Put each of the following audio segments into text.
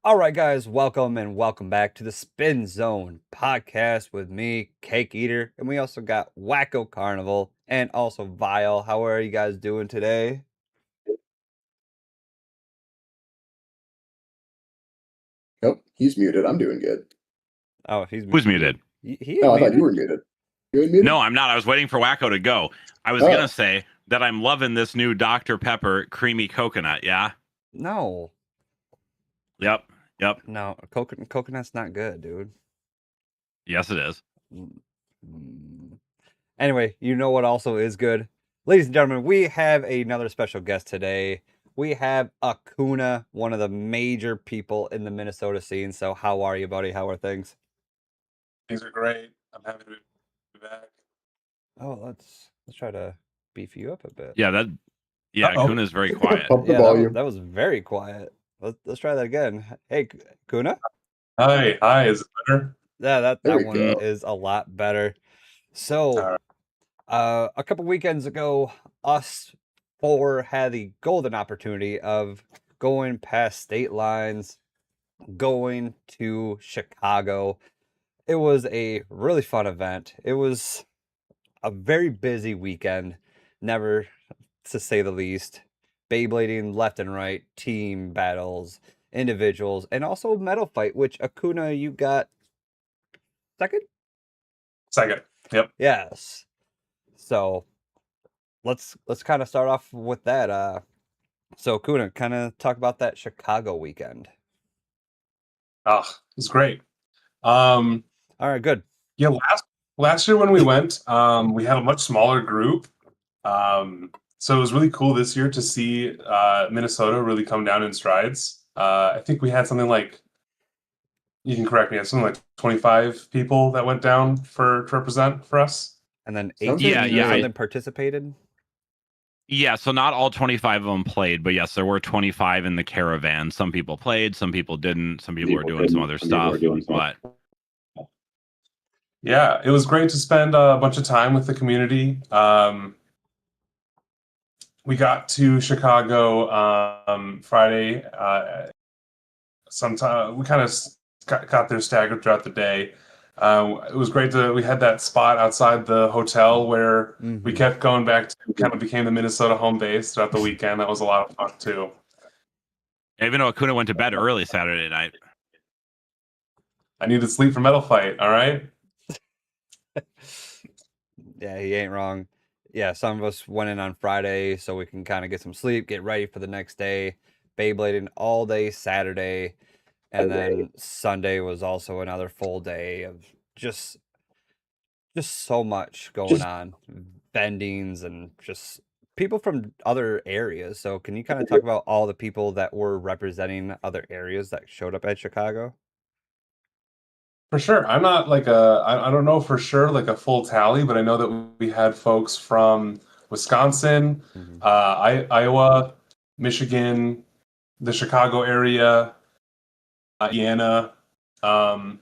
All right, guys, welcome back to the Spin Zone podcast with me, Cake Eater, and we also got Wacko Carnival and also Vile. How are you guys doing today? Oh, he's muted. I'm doing good. Oh, he's Who's muted? He is Oh, I thought you muted. were muted. You unmuted? No, I'm not. I was waiting for Wacko to go. I was gonna say that I'm loving this new Dr. Pepper creamy coconut. Yeah. No, Yep. no, coconut's not good, dude. Yes, it is. Mm. Anyway, you know what also is good, ladies and gentlemen. We have another special guest today. We have Acuna, one of the major people in the Minnesota scene. So, how are you, buddy? How are things? Things are great. I'm happy to be back. Oh, let's try to beef you up a bit. Yeah. Kuna's very quiet. Pump the Yeah, volume. that was very quiet. Let's try that again. Hey, Kuna. Hi. Is it better? Yeah, There that we one go. is a lot better. So, All right. a couple weekends ago, us four had the golden opportunity of going past state lines, going to Chicago. It was a really fun event. It was a very busy weekend, never to say the least. Beyblading left and right, team battles, individuals, and also medal fight, which Acuna, you got second? Second. Yep. Yes. So let's kind of start off with that. So Acuna, kind of talk about that Chicago weekend. Oh, it was great. Um, All right, good. yeah, last year when we went, we had a much smaller group. So it was really cool this year to see Minnesota really come down in strides. I think we had something like, you can correct me, something like 25 people that went down to represent for us. And then Sounds 18 good. or Yeah. something participated. Yeah. So not all 25 of them played, but yes, there were 25 in the caravan. Some people played, some people didn't. Some people were doing some other stuff. But Yeah, it was great to spend a bunch of time with the community. We got to Chicago Friday. Sometime we kind of got there staggered throughout the day. It was great we had that spot outside the hotel where we kept going back to, kind of became the Minnesota home base throughout the weekend. That was a lot of fun too. even though Acuna went to bed early Saturday night. I needed sleep for Metal Fight. All right. Yeah, he ain't wrong. Yeah, some of us went in on Friday so we can kind of get some sleep, get ready for the next day. Beyblading all day Saturday, and then Sunday was also another full day of just so much going on, bendings and just people from other areas. So can you kind of talk about all the people that were representing other areas that showed up at Chicago? For sure. I'm not like I don't know for sure like a full tally, but I know that we had folks from Wisconsin, Iowa, Michigan, the Chicago area, Indiana. Um,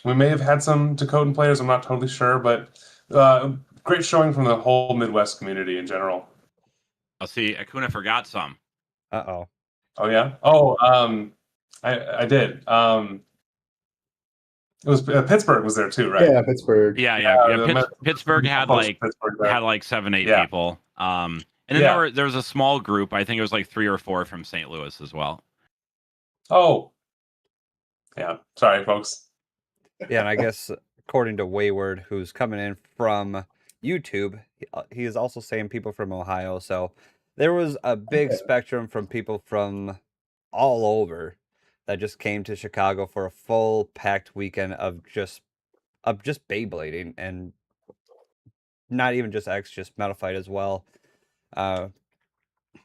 we may have had some Dakotan players. I'm not totally sure, but great showing from the whole Midwest community in general. I'll see. Acuna forgot some. Uh-oh. Oh yeah. Oh, I did. It was Pittsburgh was there too, right? Yeah, Pittsburgh. Yeah. Pittsburgh had like Pittsburgh there. 7-8 Yeah. people. And then there was a small group. I think it was like 3 or 4 from St. Louis as well. Oh, yeah. Sorry, folks. Yeah, and I guess according to Wayward, who's coming in from YouTube, he is also saying people from Ohio. So there was a big spectrum from people from all over that just came to Chicago for a full packed weekend of just Beyblading, and not even just X, just Metal Fight as well.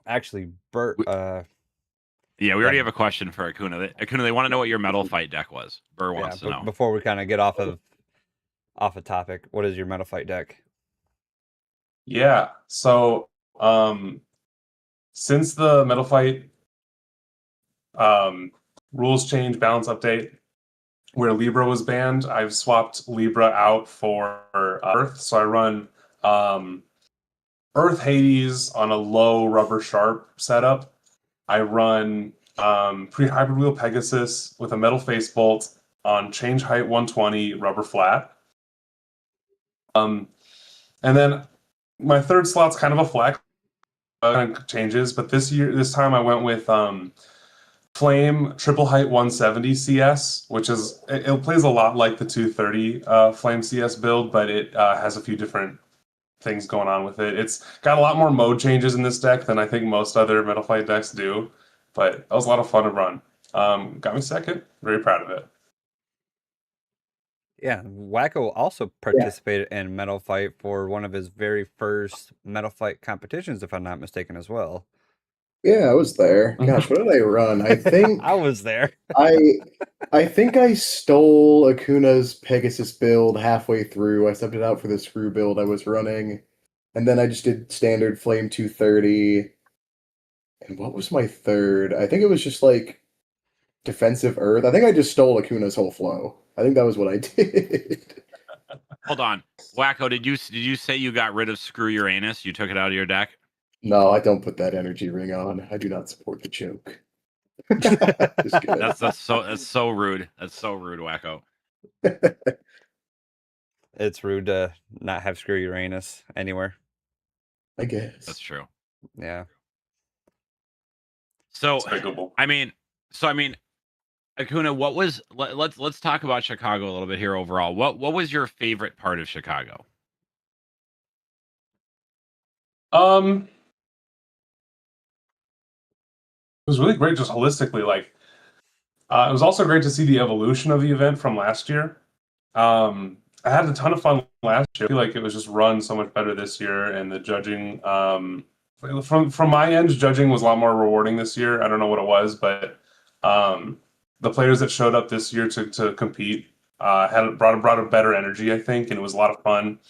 Actually, Bert. Yeah, we already have a question for Acuna. Acuna, they want to know what your Metal Fight deck was. Burr wants to know. Before we kind of get off a topic, what is your Metal Fight deck? Yeah. So, since the Metal Fight rules change, balance update, where Libra was banned, I've swapped Libra out for Earth. So I run Earth Hades on a low rubber sharp setup. I run pre-hybrid wheel Pegasus with a metal face bolt on change height 120 rubber flat. And then my third slot's kind of a flex, changes, but this time I went with Flame triple height 170 CS, which is it plays a lot like the 230 Flame CS build, but it has a few different things going on with it. It's got a lot more mode changes in this deck than I think most other Metal Fight decks do, but that was a lot of fun to run. Got me second. Very proud of it. Yeah, Wacko also participated in Metal Fight for one of his very first Metal Fight competitions, if I'm not mistaken, as well. Yeah, I was there. Gosh, what did I run? I think I was there. I think I stole Akuna's Pegasus build halfway through. I subbed it out for the screw build I was running. And then I just did standard Flame 230. And what was my third? I think it was just like defensive Earth. I think I just stole Akuna's whole flow. I think that was what I did. Hold on, Wacko. Did you say you got rid of Screw Uranus? You took it out of your deck? No, I don't put that energy ring on. I do not support the joke. Just kidding. That's so rude. That's so rude, Wacko. It's rude to not have Screw Uranus anywhere. I guess. That's true. Yeah. So Despicable. I mean, Akuna, what was let's talk about Chicago a little bit here overall. What was your favorite part of Chicago? It was really great just holistically. Like, it was also great to see the evolution of the event from last year. I had a ton of fun last year. I feel like it was just run so much better this year, and the judging, from my end, judging was a lot more rewarding this year. I don't know what it was, but the players that showed up this year to compete brought a better energy, I think, and it was a lot of fun.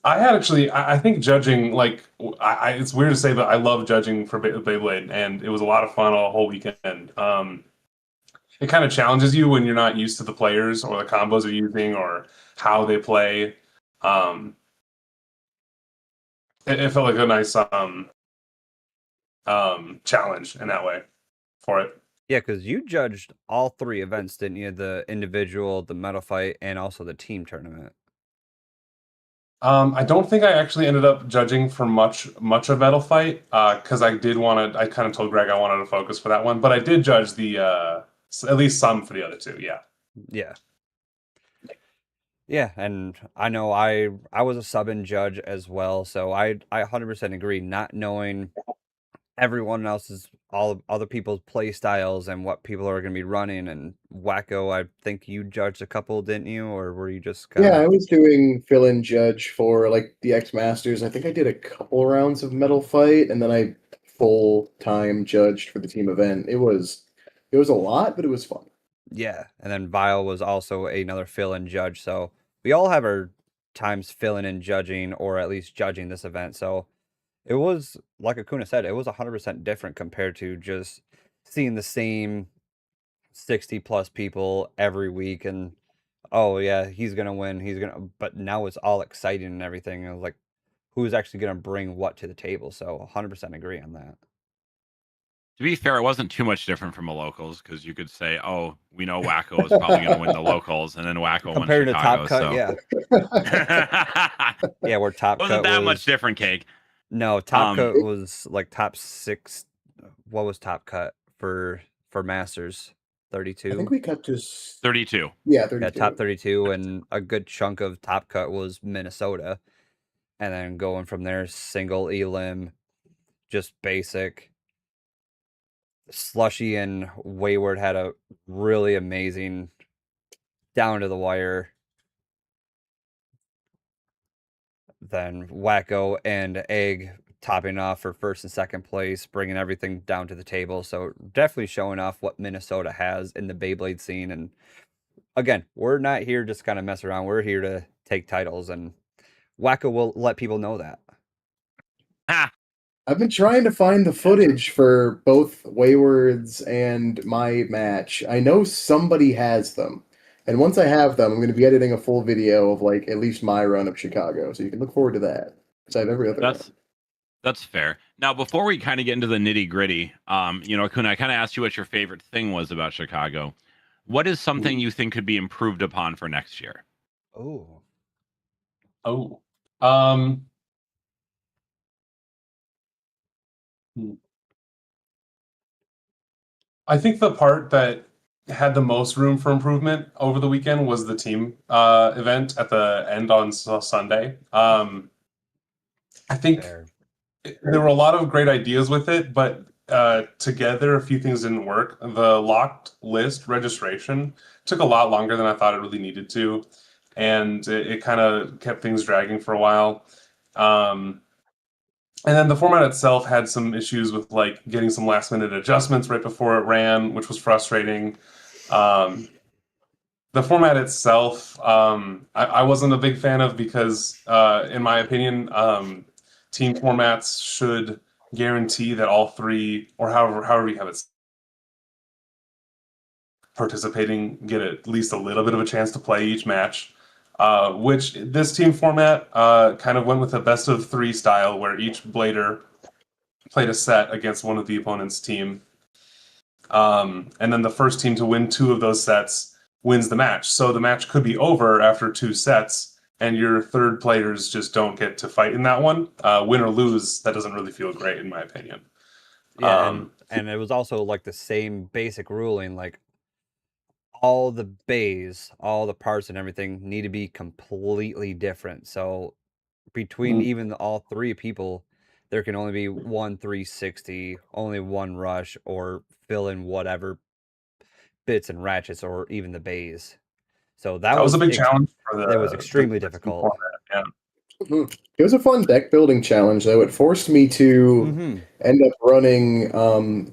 I think judging, like, it's weird to say, but I love judging for Beyblade, and it was a lot of fun all whole weekend. It kind of challenges you when you're not used to the players or the combos they're using or how they play. It felt like a nice challenge in that way for it. Yeah, because you judged all three events, didn't you? The individual, the Metal Fight, and also the team tournament. I don't think I actually ended up judging for much of Metal Fight because I kind of told Greg I wanted to focus for that one, but I did judge the at least some for the other two. Yeah. Yeah, and I know I was a sub-in judge as well, so I 100% agree. Not knowing everyone else's, all other people's play styles and what people are going to be running, and Wacko, I think you judged a couple, didn't you, or were you just kind Yeah, I was doing fill-in judge for like the X Masters. I think I did a couple rounds of Metal Fight, and then I full-time judged for the team event. It was a lot, but it was fun. Yeah, and then Vile was also another fill-in judge, so we all have our times filling in judging, or at least judging this event, so it was, like Akuna said, it was 100% different compared to just seeing the same 60-plus people every week, and, oh, yeah, he's going to win, but now it's all exciting and everything, and like, who's actually going to bring what to the table, so 100% agree on that. To be fair, it wasn't too much different from a locals because you could say, "Oh, we know Wacko is probably going to win the locals," and then Wacko Compared won to Chicago. Top Cut, so. yeah. Yeah, where Top Cut wasn't that much different, Cake. No, Top Cut was like top 6. What was Top Cut for Masters? 32? I think we cut to 32. Yeah, 32. Yeah, top 32, and a good chunk of Top Cut was Minnesota. And then going from there, single elim, just basic. Slushy and Wayward had a really amazing down to the wire. Then Wacko and Egg topping off for first and second place, bringing everything down to the table. So definitely showing off what Minnesota has in the Beyblade scene. And again, we're not here just kind of mess around. We're here to take titles, and Wacko will let people know that. I've been trying to find the footage for both Wayward's and my match. I know somebody has them. And once I have them, I'm going to be editing a full video of like at least my run of Chicago. So you can look forward to that. Because I have every other run. That's fair. Now, before we kind of get into the nitty gritty, Akuna, I kind of asked you what your favorite thing was about Chicago. What is something you think could be improved upon for next year? Oh, Oh. Um, I think the part that had the most room for improvement over the weekend was the team event at the end on Sunday. I think fair. there were a lot of great ideas with it, but together a few things didn't work. The locked list registration took a lot longer than I thought it really needed to, and it kind of kept things dragging for a while. Um, and then the format itself had some issues with like getting some last minute adjustments right before it ran, which was frustrating. Um, the format itself, I wasn't a big fan of because, in my opinion, team formats should guarantee that all three, or however you have it, participating get at least a little bit of a chance to play each match. Which this team format kind of went with a best of three style, where each blader played a set against one of the opponent's team. And then the first team to win two of those sets wins the match. So the match could be over after two sets, and your third players just don't get to fight in that one. Win or lose, that doesn't really feel great, in my opinion. Yeah, and it was also like the same basic ruling, like all the bays, all the parts and everything need to be completely different. So between even all three people, there can only be one 360, only one rush, or fill in whatever bits and ratchets, or even the bays. So that That was a was big challenge for that was the extremely team difficult. format. Yeah. It was a fun deck building challenge, though. It forced me to end up running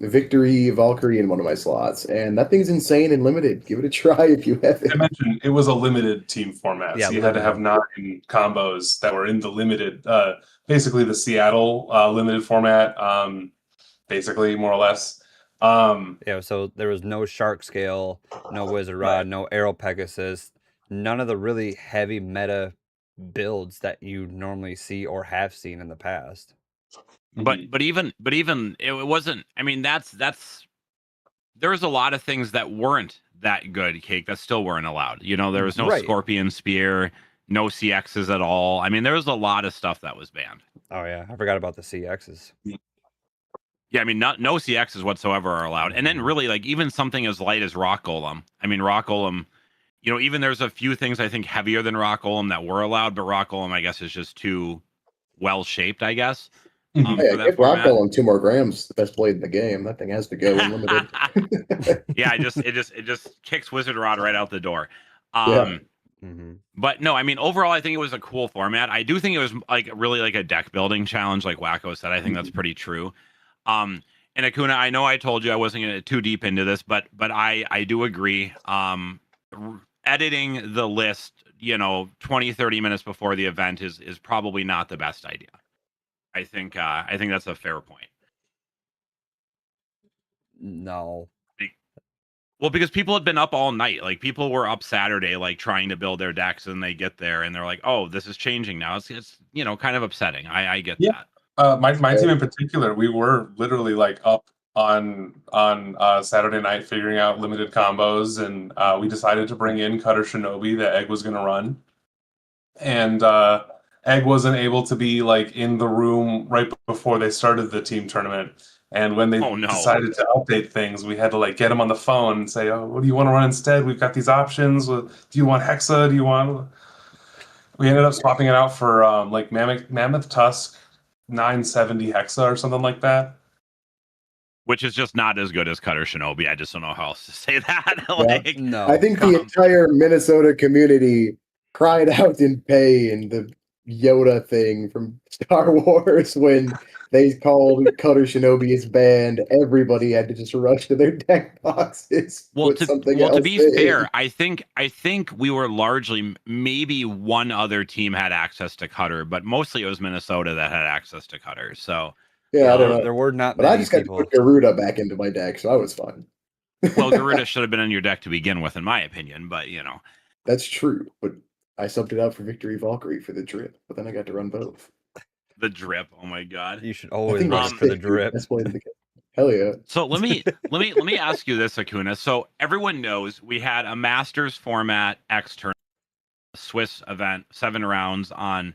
Victory Valkyrie in one of my slots, and that thing's insane and limited. Give it a try if you have I it. mentioned it was a limited team format, Yeah, so you had to have 9 combos that were in the limited, basically the Seattle limited format, basically more or less. Yeah, so there was no Shark Scale, no Wizard Rod, Right. no Arrow Pegasus, none of the really heavy meta builds that you normally see or have seen in the past. But even it wasn't. I mean, that's there's a lot of things that weren't that good, Cake, that still weren't allowed. There was no Right. Scorpion Spear, no CXs at all. I mean, there was a lot of stuff that was banned. Oh yeah, I forgot about the CXs. Yeah, I mean, no CXs whatsoever are allowed. And then really, like, even something as light as Rock Golem. I mean, Rock Golem, even there's a few things I think heavier than Rock Golem that were allowed, but Rock Golem, I guess, is just too well shaped, I guess. Hey, For that give Rock format. Golem 2 more grams. The best blade in the game. That thing has to go unlimited. Yeah, it just kicks Wizard Rod right out the door. Yeah. But no, I mean, overall, I think it was a cool format. I do think it was like really like a deck building challenge, like Wacko said. I think that's pretty true. And Akuna, I know I told you I wasn't going to too deep into this, but I do agree. Editing the list, 20, 30 minutes before the event is probably not the best idea. I think that's a fair point. No. Well, because people had been up all night. Like, people were up Saturday, like, trying to build their decks, and they get there, and they're like, oh, this is changing now. It's kind of upsetting. I get that. My team in particular, we were literally like up on Saturday night figuring out limited combos, and we decided to bring in Cutter Shinobi that Egg was going to run, and Egg wasn't able to be like in the room right before they started the team tournament. And when they decided to update things, we had to like get him on the phone and say, "Oh, what do you want to run instead? We've got these options. Do you want Hexa? Do you want?" We ended up swapping it out for like Mammoth Tusk 970 Hexa or something like that. Which is just not as good as Cutter Shinobi. I just don't know how else to say that. No. I think the entire Minnesota community cried out in pain the Yoda thing from Star Wars when they called Cutter Shinobi as banned. Everybody had to just rush to their deck boxes. To be fair, I think we were largely, maybe one other team had access to Cutter, but mostly it was Minnesota that had access to Cutter. So yeah, I don't know. There were not but many I just got people. to put Garuda back into my deck, so I was fine. Well, Garuda should have been in your deck to begin with, in my opinion, but That's true, but I subbed it out for Victory Valkyrie for the trip, but then I got to run both. The drip. Oh my god. You should I always think run that's for the sick, dude. drip. That's playing the game. Hell yeah. So let me ask you this, Acuna. So everyone knows we had a Masters format X tournament, Swiss event, 7 rounds on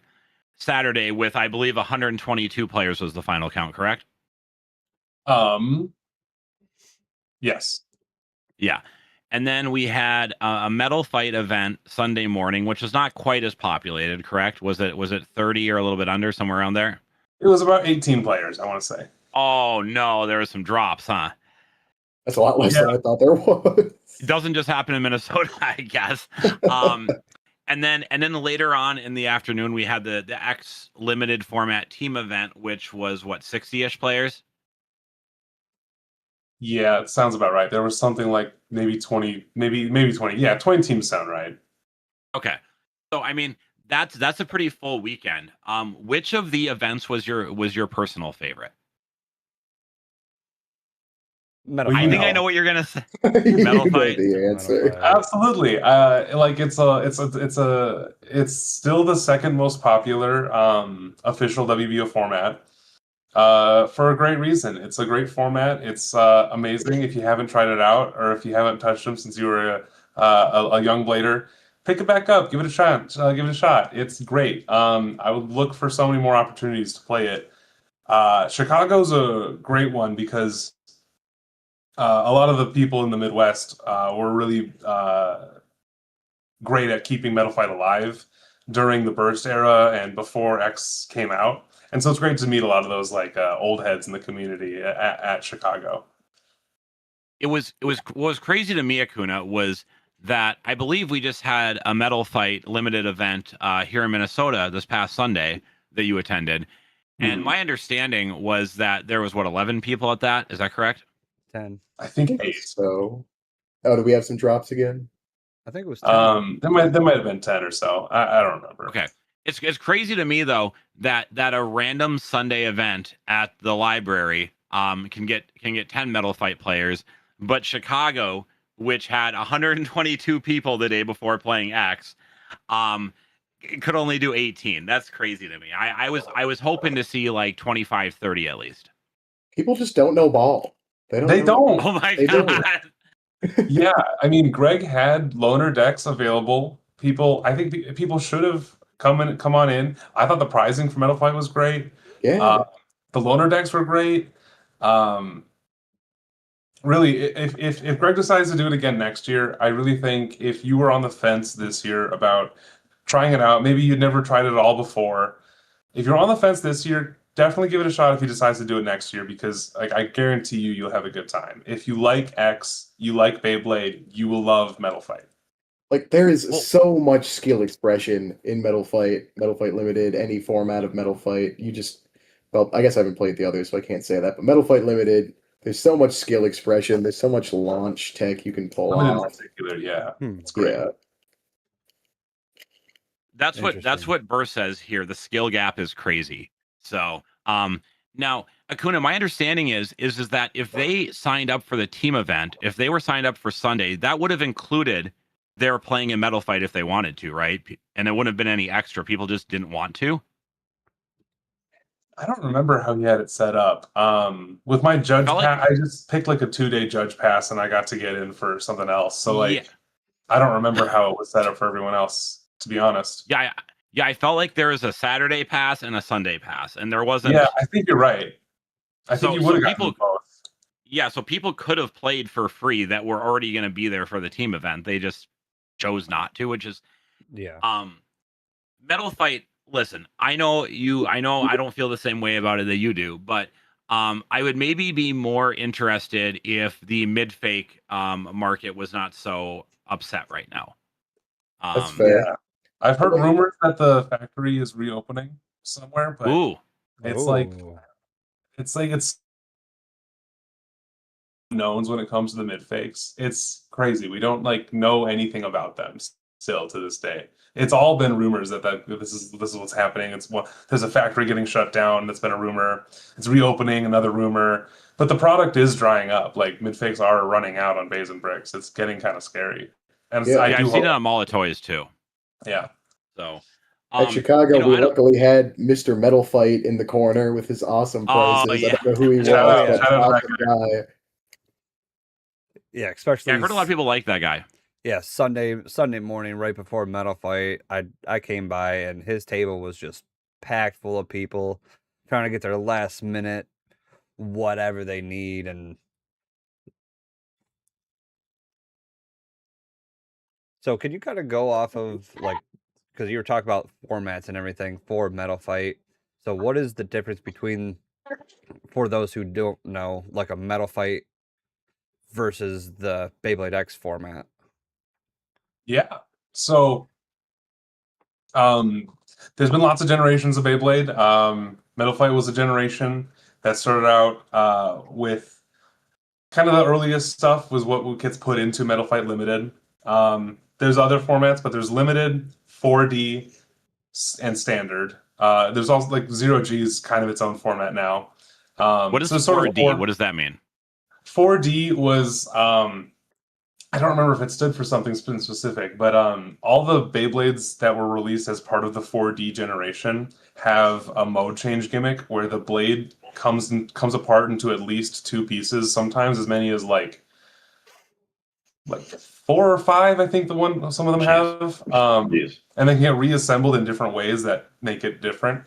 Saturday with, I believe, 122 players was the final count, correct? Yes. Yeah. And then we had a metal fight event Sunday morning, which was not quite as populated, correct? Was it 30 or a little bit under, somewhere around there? It was about 18 players, I want to say. Oh no, there were some drops, huh? That's a lot less Yeah. than I thought there was. It doesn't just happen in Minnesota, I guess. And then later on in the afternoon, we had the X limited format team event, which was what, 60-ish players? Yeah, it sounds about right. There was something like maybe 20, maybe 20. Yeah, 20 teams sound right. Okay. So I mean, that's a pretty full weekend. Which of the events was your personal favorite? Metal Well, I you fight. think I know what you're gonna say. You Metal know fight? the Metal answer. fight. Absolutely. Like it's still the second most popular official WBO format. For a great reason. It's a great format. It's amazing. If you haven't tried it out, or if you haven't touched them since you were a young blader, pick it back up. Give it a shot. Give it a shot. It's great. I would look for so many more opportunities to play it. Chicago's a great one because a lot of the people in the Midwest were really great at keeping Metal Fight alive during the Burst era and before X came out. And so it's great to meet a lot of those like old heads in the community at Chicago. What was crazy to me, Acuna, was that I believe we just had a Metal Fight limited event here in Minnesota this past Sunday that you attended. And Mhm. my understanding was that there was 11 people at that. Is that correct? 10. I I think think 8. so. Oh, do we have some drops again? I think it was 10. There might have been 10 or so. I don't remember. Okay. It's crazy to me though that a random Sunday event at the library can get 10 Metal Fight players, but Chicago, which had 122 people the day before playing X, could only do 18. That's crazy to me. I was hoping to see like 25, 30 at least. People just don't know ball. They don't. They know. don't. Oh my They don't. god. Yeah, I mean, Greg had loaner decks available. I think people should have come on in. I thought the pricing for Metal Fight was great. Yeah. The loaner decks were great. Really, if Greg decides to do it again next year, I really think if you were on the fence this year about trying it out, maybe you'd never tried it at all before. If you're on the fence this year, definitely give it a shot if he decides to do it next year, because like I guarantee you'll have a good time. If you like X, you like Beyblade, you will love Metal Fight. Like there is Well- so much skill expression in Metal Fight Limited, any format of Metal Fight. Well, I guess I haven't played the others, so I can't say that. But Metal Fight Limited, there's so much skill expression. There's so much launch tech you can pull Limited in off. particular, yeah, Hmm. it's great. Yeah. That's Interesting. what Burr says here. The skill gap is crazy. So now, Acuna, my understanding is that if they signed up for the team event, if they were signed up for Sunday, that would have included their playing a Metal Fight if they wanted to, right? And there wouldn't have been any extra. People just didn't want to. I don't remember how he had it set up. With my judge Felt like- pass, I just picked like a 2-day judge pass, and I got to get in for something else. So like, Yeah. I don't remember how it was set up for everyone else, to be honest. Yeah, I felt like there was a Saturday pass and a Sunday pass, and there wasn't. Yeah, I think you're right. I think So- you would have so gotten people- both. Yeah, so people could have played for free that were already going to be there for the team event. They just chose not to, which is Yeah. Metal Fight. Listen, I know I don't feel the same way about it that you do, but I would maybe be more interested if the mid fake market was not so upset right now. That's fair. Yeah, I've heard rumors that the factory is reopening somewhere, but Ooh, it's like Ooh. it's knowns when it comes to the mid fakes. It's crazy. We don't like know anything about them still to this day. It's all been rumors that this is what's happening. There's a factory getting shut down. That's been a rumor. It's reopening, another rumor. But the product is drying up. Like mid fakes are running out on Bays and Bricks. It's getting kind of scary. And Yeah. I yeah, do I've seen hope, it on Mall of Toys too. yeah. So, At Chicago, you know, we I don't. luckily had Mr. Metal Fight in the corner with his awesome Oh prices. I yeah, don't know who he was, Yeah, oh, but yeah. Shout out to awesome guy. Yeah, yeah. especially I heard a lot of people like that guy. yeah, Sunday morning right before Metal Fight, I came by and his table was just packed full of people trying to get their last minute whatever they need. And so can you kind of go off of like, because you were talking about formats and everything for Metal Fight. So what is the difference between, for those who don't know, like a Metal Fight versus the Beyblade X format? Yeah. So there's been lots of generations of Beyblade. Metal Fight was a generation that started out with kind of the earliest stuff was what gets put into Metal Fight Limited. There's other formats, but there's Limited, 4D, and Standard. There's also like Zero G is kind of its own format now. What is so sort of 4D? What does that mean? 4D was I don't remember if it stood for something specific, but all the Beyblades that were released as part of the 4D generation have a mode change gimmick where the blade comes apart into at least two pieces, sometimes as many as like 4 or 5. I think some of them have, and they can get reassembled in different ways that make it different.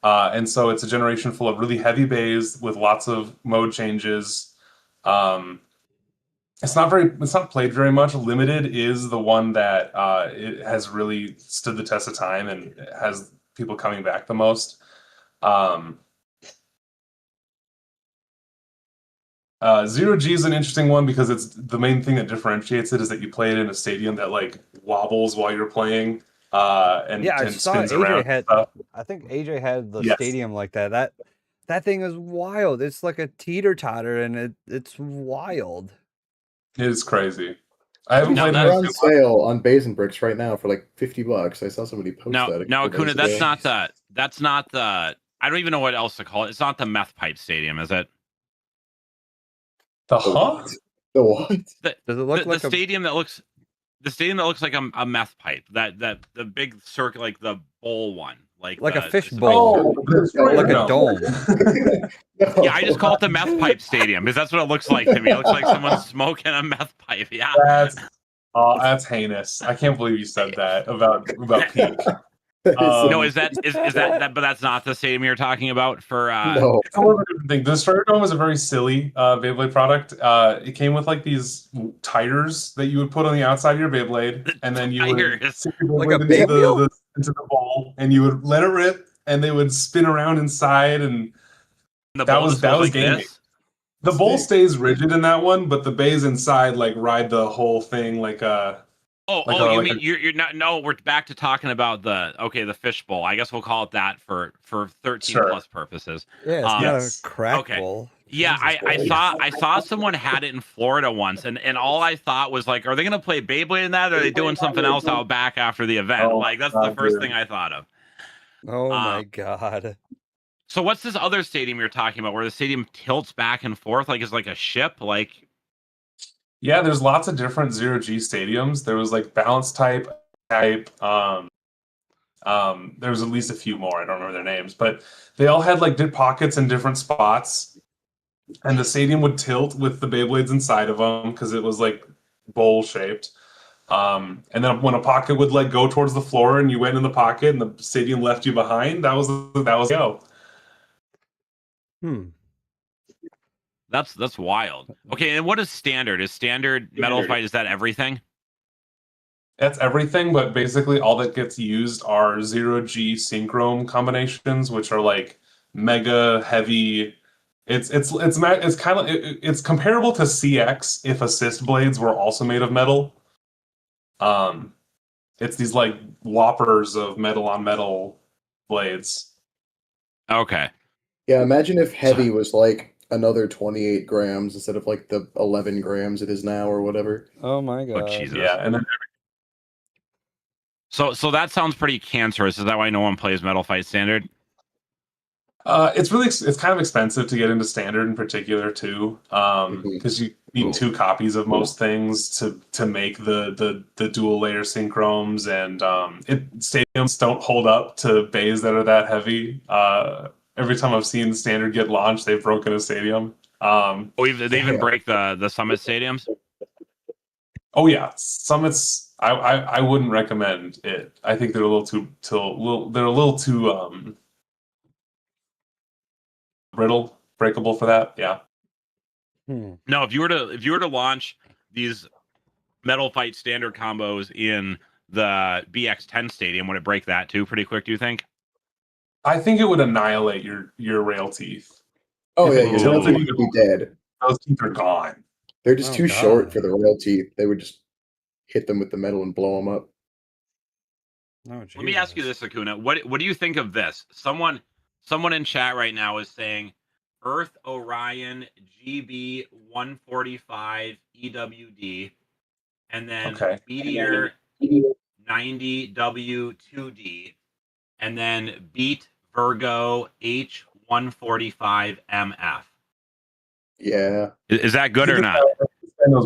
And so it's a generation full of really heavy bays with lots of mode changes. It's not played very much. Limited is the one that it has really stood the test of time and has people coming back the most. Zero G is an interesting one because it's the main thing that differentiates it is that you play it in a stadium that like wobbles while you're playing and Yeah, I saw spins AJ around. had. Stuff. I think AJ had the Yes. stadium like that. That thing is wild. It's like a teeter totter, and it's wild. It is crazy. I haven't No, played They're that's- on sale on Basin Bricks right now for like $50. I saw somebody post that. No, couple Akuna, days that's ago. not the. That's not the. I don't even know what else to call it. It's not the meth pipe stadium, is it? The huh? The what? Does it look like the stadium that looks. The stadium that looks like a meth pipe. That the big circle, like the bowl one, like a the, fish the- bowl, like a No. dome? Yeah, I just call it the meth pipe stadium because that's what it looks like to me. It looks like someone's smoking a meth pipe. Yeah. That's heinous. I can't believe you said that about Peak. No, is that but that's not the stadium you're talking about for no. It's a little bit different thing. The Destroyer Dome is a very silly Beyblade product. It came with like these tires that you would put on the outside of your Beyblade, and then you would Tires. stick your Like Beyblade a big wheel? into the bowl, and you would let it rip, and they would spin around inside, and the that bowl was just goes like gaming. this? The bowl stays rigid in that one, but the bays inside like ride the whole thing like a. You mean you're not? No, we're back to talking about the fish bowl. I guess we'll call it that for 13 Sure. plus purposes. Yeah, it's not Yes. a crack Okay. bowl. Yeah, Jesus I saw someone had it in Florida once, and all I thought was like, are they gonna play Beyblade in that, or are they doing something else out back after the event? Oh, Like that's the first thing I thought of. Oh my god. So what's this other stadium you're talking about, where the stadium tilts back and forth like it's like a ship? Like, Yeah, there's lots of different zero G stadiums. There was like balance type. There was at least a few more. I don't remember their names, but they all had like pockets in different spots, and the stadium would tilt with the Beyblades inside of them because it was like bowl shaped. And then when a pocket would like go towards the floor and you went in the pocket and the stadium left you behind, that was go. that's wild. Okay, and what is standard? Is standard Metal Fight, is that everything? That's everything, but basically all that gets used are zero G synchrome combinations, which are like mega heavy. It's kind of it's comparable to CX if assist blades were also made of metal. It's these like whoppers of metal on metal blades. Okay. Yeah, imagine if heavy was like another 28 grams instead of like the 11 grams it is now or whatever. Oh my god. Oh Jesus. Yeah, and then So that sounds pretty cancerous. Is that why no one plays Metal Fight Standard? It's kind of expensive to get into standard in particular too, because you need two copies of most things to make the dual layer synchromes, and stadiums don't hold up to bays that are that heavy. Every time I've seen standard get launched, they've broken a stadium. They even break the Summit stadiums. Oh yeah, Summits. I wouldn't recommend it. I think they're a little too brittle, breakable for that. Yeah. No, if you were to launch these Metal Fight standard combos in the BX10 stadium, would it break that too pretty quick, do you think? I think it would annihilate your rail teeth. Oh yeah, your rail teeth would be dead. Those teeth are gone. They're just too short for the rail teeth. They would just hit them with the metal and blow them up. Let me ask you this, Acuna. What do you think of this? Someone in chat right now is saying Earth Orion GB 145 EWD, and then Meteor 90 W2D, and then Beat Virgo H145 MF. Yeah. Is that good or not?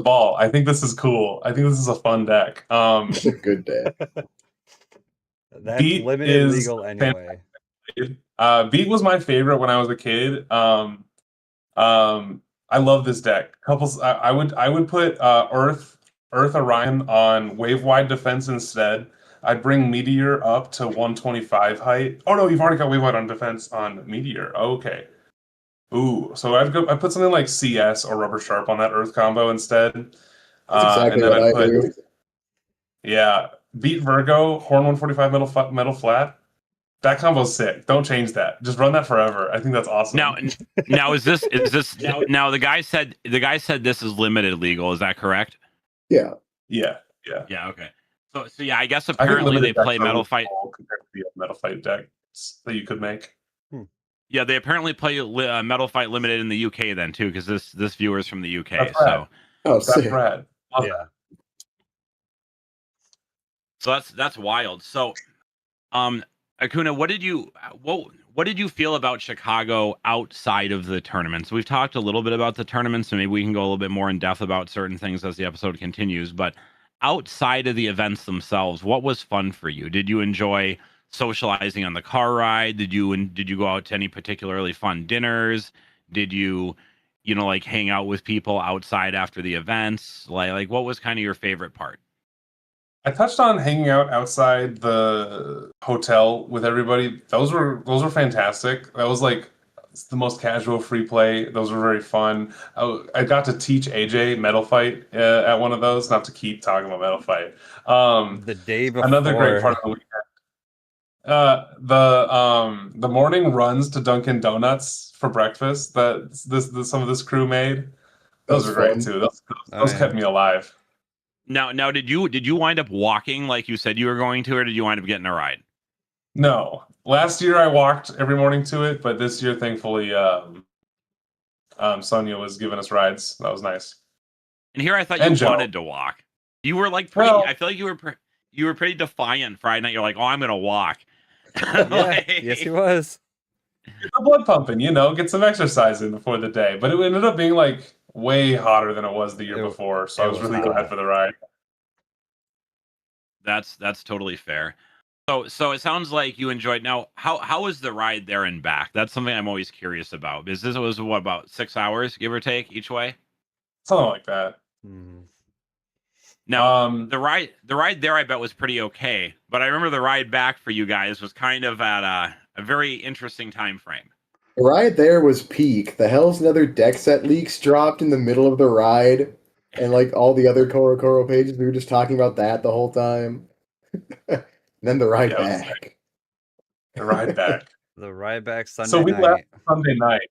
Ball. I think this is cool. I think this is a fun deck. It's a good deck. That's Beat limited is legal anyway. Beat was my favorite when I was a kid. I love this deck. I would put Earth Orion on wave wide defense instead. I'd bring Meteor up to 125 height. Oh no, you've already got wave wide on defense on Meteor. Okay. Ooh, so I'd put something like CS or Rubber Sharp on that Earth combo instead. That's exactly what I do. Yeah, Beat Virgo, Horn 145 metal flat. That combo's sick. Don't change that. Just run that forever. I think that's awesome. Now is this now the guy said this is limited legal. Is that correct? Yeah. Yeah. Okay. So yeah, I guess apparently they play Metal Fight compared to the Metal Fight decks that you could make. Yeah, they apparently play Metal Fight Limited in the UK then too, because this viewer is from the UK. That's so that's rad. Yeah. So that's wild. So, Acuna, what did you feel about Chicago outside of the tournament? So we've talked a little bit about the tournament, so maybe we can go a little bit more in depth about certain things as the episode continues. But outside of the events themselves, what was fun for you? Did you enjoy socializing on the car ride? Did you go out to any particularly fun dinners? Did you like hang out with people outside after the events? Like what was kind of your favorite part? I touched on hanging out outside the hotel with everybody. Those were fantastic. That was like the most casual free play. Those were very fun. I got to teach AJ Metal Fight at one of those. Not to keep talking about Metal Fight. The day before. Another great part of the weekend. The morning runs to Dunkin' Donuts for breakfast that some of this crew made. Those were great too. Those kept me alive. Now, did you wind up walking like you said you were going to, or did you wind up getting a ride? No. Last year I walked every morning to it, but this year, thankfully, Sonia was giving us rides. That was nice. And here I thought you wanted to walk. You were like pretty. I feel like you were pretty defiant Friday night. You're like, oh, I'm gonna walk. Yeah, yes, he was. Get the blood pumping, get some exercise in before the day. But it ended up being like way hotter than it was the year before, so I was really glad for the ride. That's totally fair. So it sounds like you enjoyed. Now, how was the ride there and back? That's something I'm always curious about. This was what, about 6 hours, give or take, each way? Something like that. Now, the ride there, I bet, was pretty okay. But I remember the ride back for you guys was kind of at a very interesting time frame. The ride there was peak. The Hell's Nether deck set leaks dropped in the middle of the ride, and like all the other Koro pages, we were just talking about that the whole time. And then the ride back. The ride back. The ride back Sunday night. So we left Sunday night.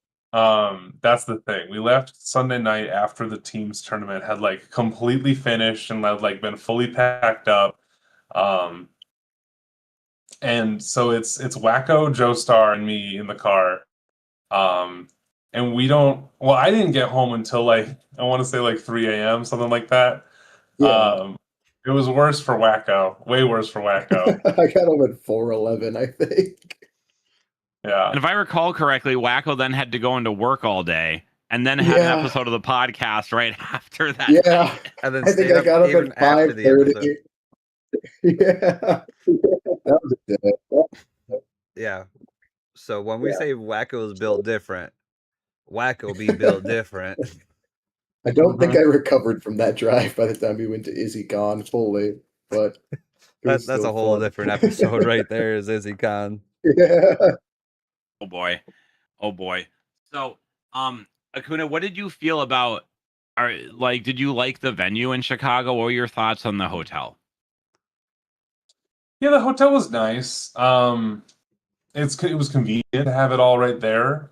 That's the thing. We left Sunday night after the team's tournament had like completely finished and had like been fully packed up. And so it's Wacko, Joestar, and me in the car. And I didn't get home until like, I want to say like 3 a.m., something like that. Yeah. It was worse for Wacko. Way worse for Wacko. I got home at 4:11, I think. Yeah. And if I recall correctly, Wacko then had to go into work all day and then had an Yeah. episode of the podcast right after that Yeah. night. And then I think stayed I up got up even at after the episode. 5:30. Yeah. That was a day. Yeah. So when we say Wacko's built different, Wacko be built different. I don't think I recovered from that drive by the time we went to IzzyCon fully, but it was That's still a whole fun. different episode right there. Is IzzyCon? Yeah. Oh boy. Oh boy. So, Acuna, what did you feel about did you like the venue in Chicago? What were your thoughts on the hotel? Yeah, the hotel was nice. It was convenient to have it all right there.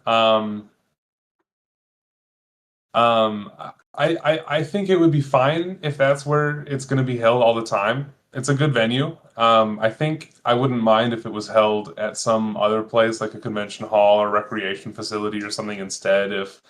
I think it would be fine if that's where it's going to be held all the time. It's a good venue. I think I wouldn't mind if it was held at some other place like a convention hall or recreation facility or something instead, if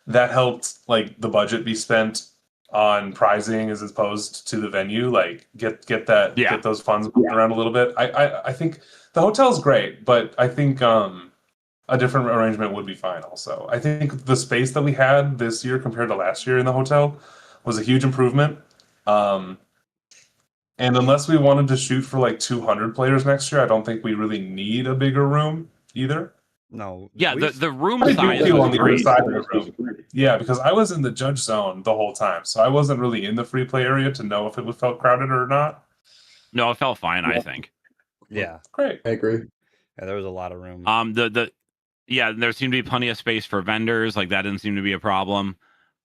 that helped like the budget be spent on prizing as opposed to the venue. Like get those funds moving around a little bit. I think the hotel's great, but I think a different arrangement would be fine also. I think the space that we had this year compared to last year in the hotel was a huge improvement. And unless we wanted to shoot for like 200 players next year, I don't think we really need a bigger room either. No. Yeah, the room I size do was on the other great. side of the room. Yeah, because I was in the judge zone the whole time, so I wasn't really in the free play area to know if it felt crowded or not. No, it felt fine, I think. Yeah. Great. I agree. Yeah, there was a lot of room. There seemed to be plenty of space for vendors. Like that didn't seem to be a problem.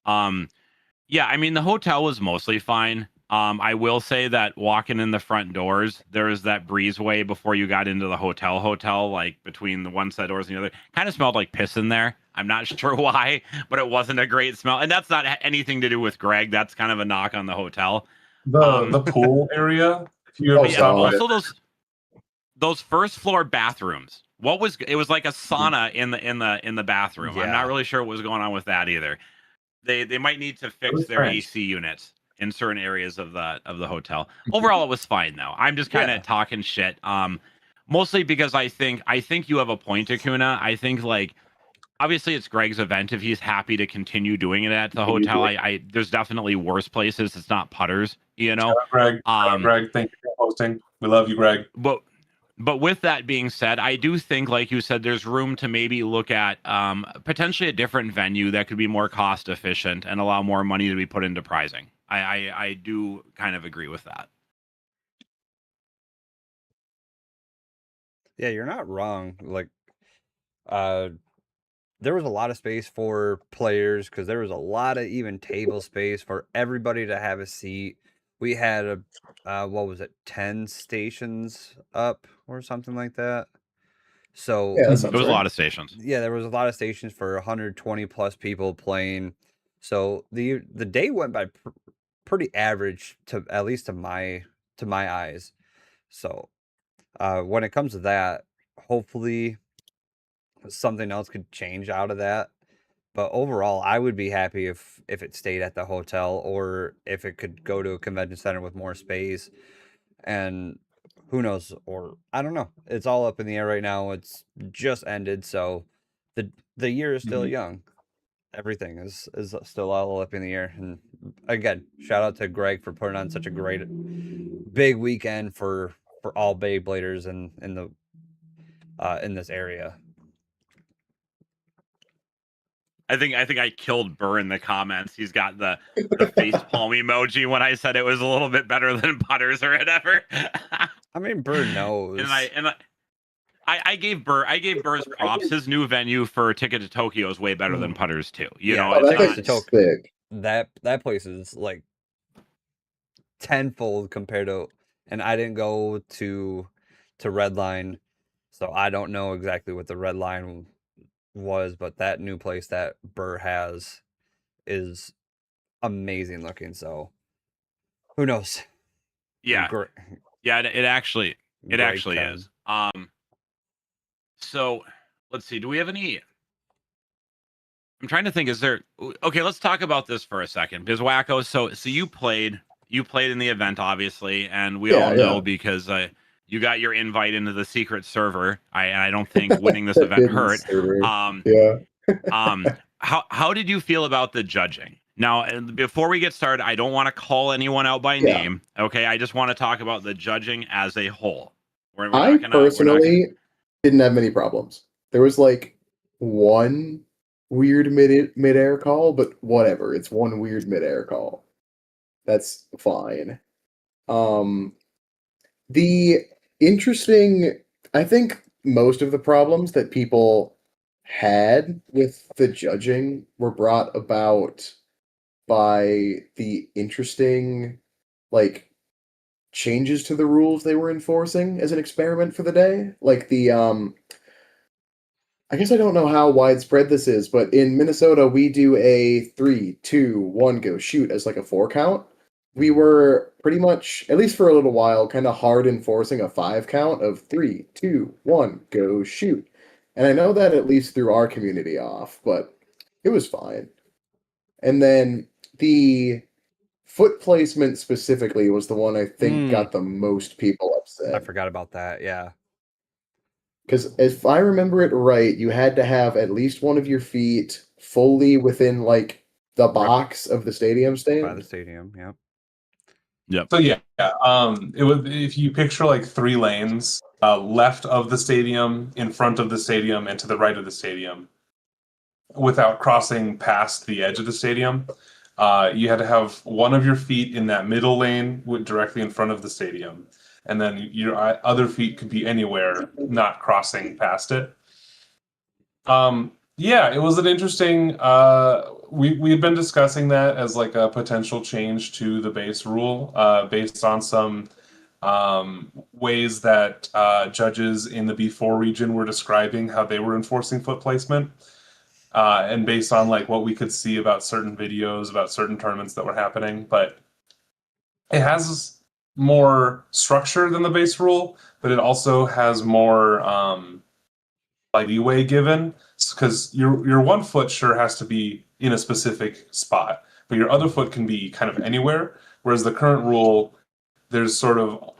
Yeah, I mean the hotel was mostly fine. I will say that walking in the front doors, there was that breezeway before you got into the hotel, like between the one set of doors and the other. Kind of smelled like piss in there. I'm not sure why, but it wasn't a great smell. And that's not anything to do with Greg. That's kind of a knock on the hotel. The pool area. If you ever Yeah, stop by also those first floor bathrooms. It was like a sauna in the bathroom. I'm Yeah. not really sure what was going on with that either. They might need to fix their strange. AC units in certain areas of the hotel. Overall, it was fine though. I'm just kind of talking shit. Mostly because I think you have a point, Acuna. I think like obviously it's Greg's event. If he's happy to continue doing it at the hotel, I there's definitely worse places. It's not Putters, you know. Greg. Greg, thank you for hosting. We love you, Greg. But with that being said, I do think, like you said, there's room to maybe look at potentially a different venue that could be more cost efficient and allow more money to be put into prizing. I do kind of agree with that. Yeah, you're not wrong. Like, there was a lot of space for players because there was a lot of even table space for everybody to have a seat. We had what was it, 10 stations up or something like that. So Yeah, that There sounds was a right. lot of stations. yeah, there was a lot of stations for 120 plus people playing. So the day went by pretty average, to at least to my eyes. So when it comes to that, hopefully something else could change out of that. But overall, I would be happy if it stayed at the hotel or if it could go to a convention center with more space. And who knows, or I don't know. It's all up in the air right now. It's just ended, so the year is still young. Everything is still all up in the air. And again, shout out to Greg for putting on such a great big weekend for all Beybladers in this area. I think I killed Burr in the comments. He's got the face palm emoji when I said it was a little bit better than Putters or whatever. I mean, Bird knows. and I gave Burr's props. His new venue for Ticket to Tokyo is way better than Putters too. You know, Oh, that it's place not, is sick. that place is like tenfold compared to, and I didn't go to Redline, so I don't know exactly what the Redline was, but that new place that Burr has is amazing looking. So who knows? yeah, it actually is. So let's see. Do we have any? I'm trying to think. Is there? Okay, let's talk about this for a second. Because Wacko, so you played in the event, obviously, and we all know because You got your invite into the secret server. I don't think winning this That event hidden hurt. server. Um, Yeah. how did you feel about the judging? Now, before we get started, I don't want to call anyone out by Yeah. name. Okay, I just want to talk about the judging as a whole. We're I not gonna. personally didn't have many problems. There was like one weird mid-air call, but whatever. It's one weird mid-air call. That's fine. The interesting, I think most of the problems that people had with the judging were brought about by the interesting, like, changes to the rules they were enforcing as an experiment for the day. Like I guess I don't know how widespread this is, but in Minnesota we do a 3, 2, 1 go shoot as like a 4 count. We were pretty much, at least for a little while, kind of hard enforcing a 5 count of 3, 2, 1 go shoot. And I know that at least threw our community off, but it was fine. And then the foot placement specifically was the one I think got the most people upset. I forgot about that. Yeah. Because if I remember it right, you had to have at least one of your feet fully within like the box of the stadium By the stand. stadium. Yep. Yep. So yeah, it would, if you picture like 3 lanes, left of the stadium, in front of the stadium, and to the right of the stadium, without crossing past the edge of the stadium. You had to have one of your feet in that middle lane directly in front of the stadium. And then your other feet could be anywhere, not crossing past it. Yeah, it was an interesting. We had been discussing that as like a potential change to the base rule, based on some ways that judges in the B4 region were describing how they were enforcing foot placement, and based on like what we could see about certain videos about certain tournaments that were happening. But it has more structure than the base rule, but it also has more like leeway given, because your one foot sure has to be in a specific spot, but your other foot can be kind of anywhere. Whereas the current rule, there's sort of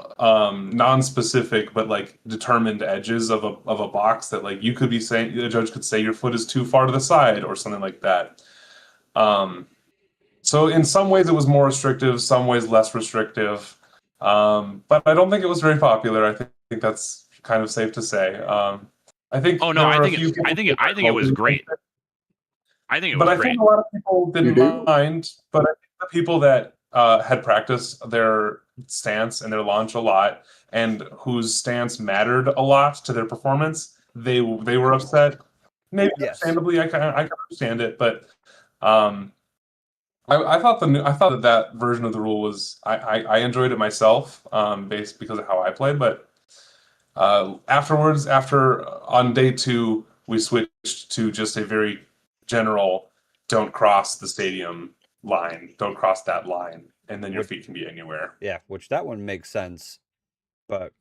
non-specific but like determined edges of a box that like you could be saying, the judge could say your foot is too far to the side or something like that. So in some ways it was more restrictive, some ways less restrictive. But I don't think it was very popular. I think that's kind of safe to say. I think. Oh no, I think it was great. I think it was great. But I think a lot of people didn't mind. But I think the people that had practiced their stance and their launch a lot, and whose stance mattered a lot to their performance, they were upset. Maybe understandably, I can understand it, but I thought that version of the rule was I enjoyed it myself, based because of how I played. But afterwards, on day 2, we switched to just a very general: don't cross the stadium line, don't cross that line, and then your feet can be anywhere. Yeah, which that one makes sense, but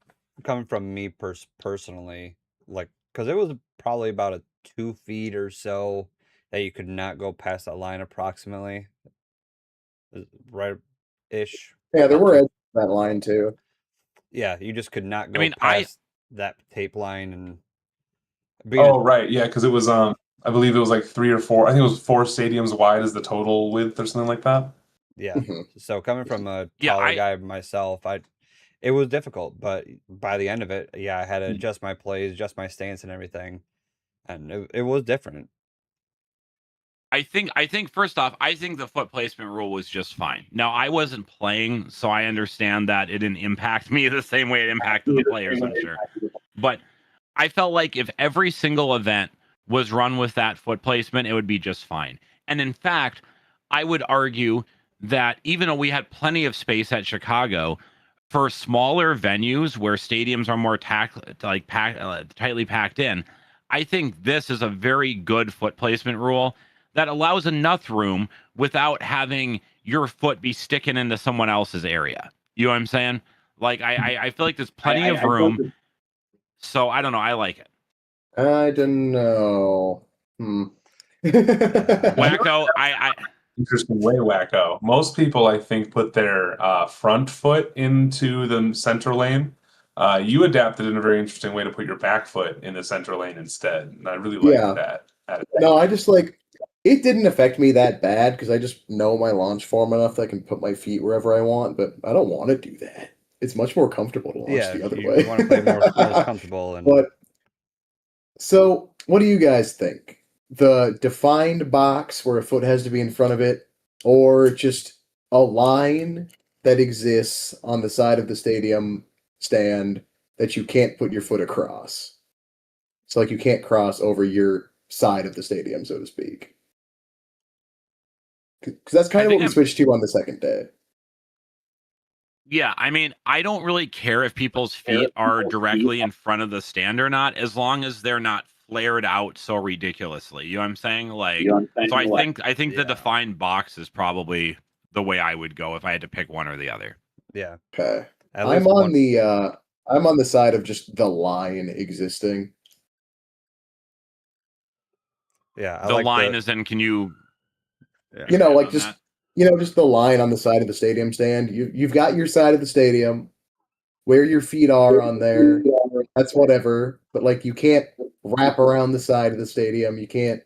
coming from me personally, like, because it was probably about a 2 feet or so that you could not go past that line approximately, right-ish. Yeah, there were edges to that line too. Yeah, you just could not go past that tape line and. Right, yeah, because it was I believe it was like 3 or 4. I think it was 4 stadiums wide as the total width or something like that. Yeah. So coming from a taller guy myself, it was difficult, but by the end of it, I had to adjust my plays, adjust my stance and everything. And it was different. I think first off, I think the foot placement rule was just fine. Now, I wasn't playing, so I understand that it didn't impact me the same way it impacted the players, I'm sure. But I felt like if every single event was run with that foot placement, it would be just fine. And in fact, I would argue that even though we had plenty of space at Chicago, for smaller venues where stadiums are more tightly packed in, I think this is a very good foot placement rule that allows enough room without having your foot be sticking into someone else's area. You know what I'm saying? Like, I feel like there's plenty of room. So I don't know. I like it. I don't know. Wacko. Interesting way, Wacko. Most people, I think, put their front foot into the center lane, You adapted in a very interesting way to put your back foot in the center lane instead, and I really Yeah. like that. No, I just like it didn't affect me that bad because I just know my launch form enough that I can put my feet wherever I want, but I don't want to do that. It's much more comfortable to launch Yeah, the other you way. want to play more most comfortable and But so, what do you guys think? The defined box where a foot has to be in front of it, or just a line that exists on the side of the stadium stand that you can't put your foot across? So, like, you can't cross over your side of the stadium, so to speak. Because that's kind I of think what we I'm switched to on the second day. Yeah, I mean, I don't really care if people's feet are directly in front of the stand or not, as long as they're not flared out so ridiculously. You know what I'm saying? Like, so I think the yeah, defined box is probably the way I would go if I had to pick one or the other. yeah. Okay. At I'm least on one. the I'm on the side of just the line existing. Yeah, I The like line the is in. Can you yeah. expand Like on just that? just the line on the side of the stadium stand. You've got your side of the stadium where your feet are on there. That's whatever. But like you can't wrap around the side of the stadium. You can't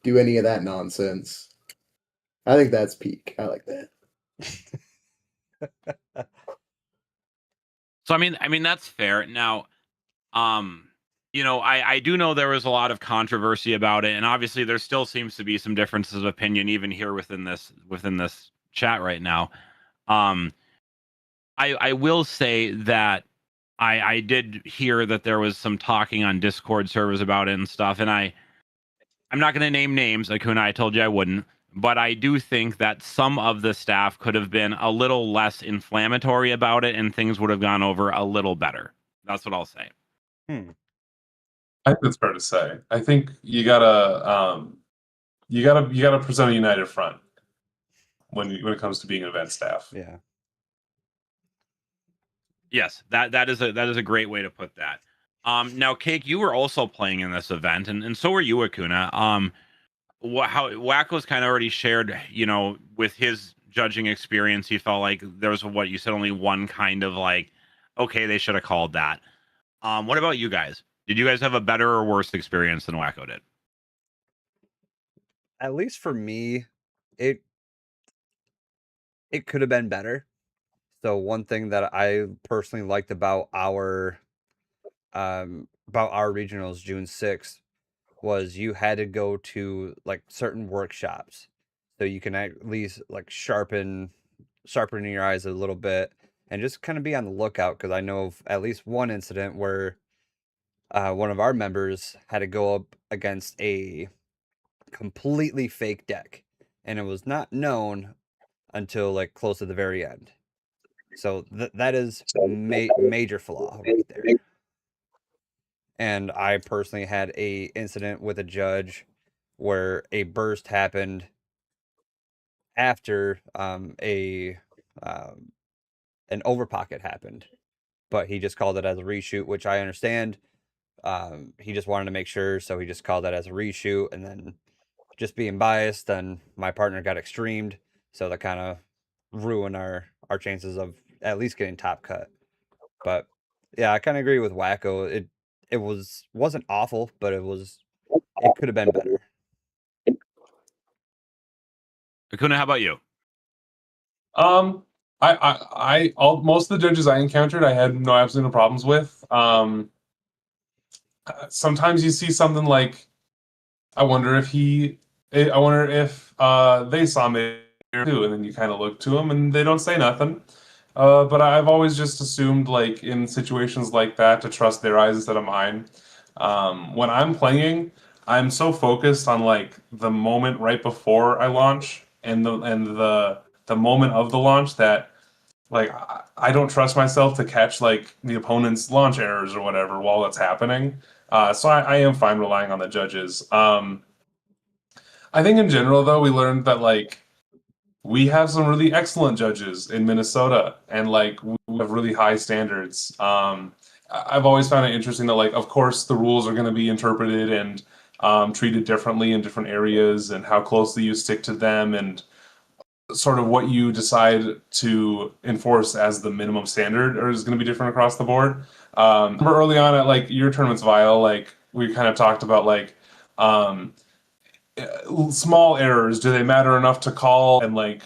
do any of that nonsense. I think that's peak. I like that. So I mean that's fair. Now, um, I do know there was a lot of controversy about it, and obviously there still seems to be some differences of opinion even here within this chat right now. Um, I will say that I did hear that there was some talking on Discord servers about it and stuff, and I'm not going to name names, Akuna. I told you I wouldn't, but I do think that some of the staff could have been a little less inflammatory about it, and things would have gone over a little better. That's what I'll say. I think that's fair to say. I think you gotta present a united front when it comes to being an event staff. Yeah. Yes, that is a great way to put that. Now, Cake, you were also playing in this event, and so were you, Akuna. How Wacko's kind of already shared, with his judging experience, he felt like there was what you said, only one kind of like, okay, they should have called that. What about you guys? Did you guys have a better or worse experience than Wacko did? At least for me, it could have been better. So one thing that I personally liked about our regionals June 6th was you had to go to like certain workshops so you can at least like sharpen your eyes a little bit and just kind of be on the lookout, because I know of at least one incident where one of our members had to go up against a completely fake deck, and it was not known until like close to the very end. So that is major flaw right there. And I personally had a incident with a judge where a burst happened after um, an overpocket happened, but he just called it as a reshoot, which I understand. He just wanted to make sure, so he just called that as a reshoot, and then just being biased, then my partner got extremed, so that kind of ruined our chances of at least getting top cut. But yeah, I kind of agree with Wacko. It wasn't awful, but it could have been better. Akuna, how about you? All most of the judges I encountered, I had absolutely no problems with. Sometimes you see something like, I wonder if they saw me too, and then you kind of look to them and they don't say nothing. But I've always just assumed, like in situations like that, to trust their eyes instead of mine. When I'm playing, I'm so focused on like the moment right before I launch and the moment of the launch that like I don't trust myself to catch like the opponent's launch errors or whatever while it's happening. So I am fine relying on the judges. I think in general though, we learned that like we have some really excellent judges in Minnesota, and like we have really high standards. I've always found it interesting that like, of course, the rules are going to be interpreted and treated differently in different areas, and how closely you stick to them, and sort of what you decide to enforce as the minimum standard or is going to be different across the board. Remember early on at like your tournaments, Vile, like we kind of talked about like small errors. Do they matter enough to call and like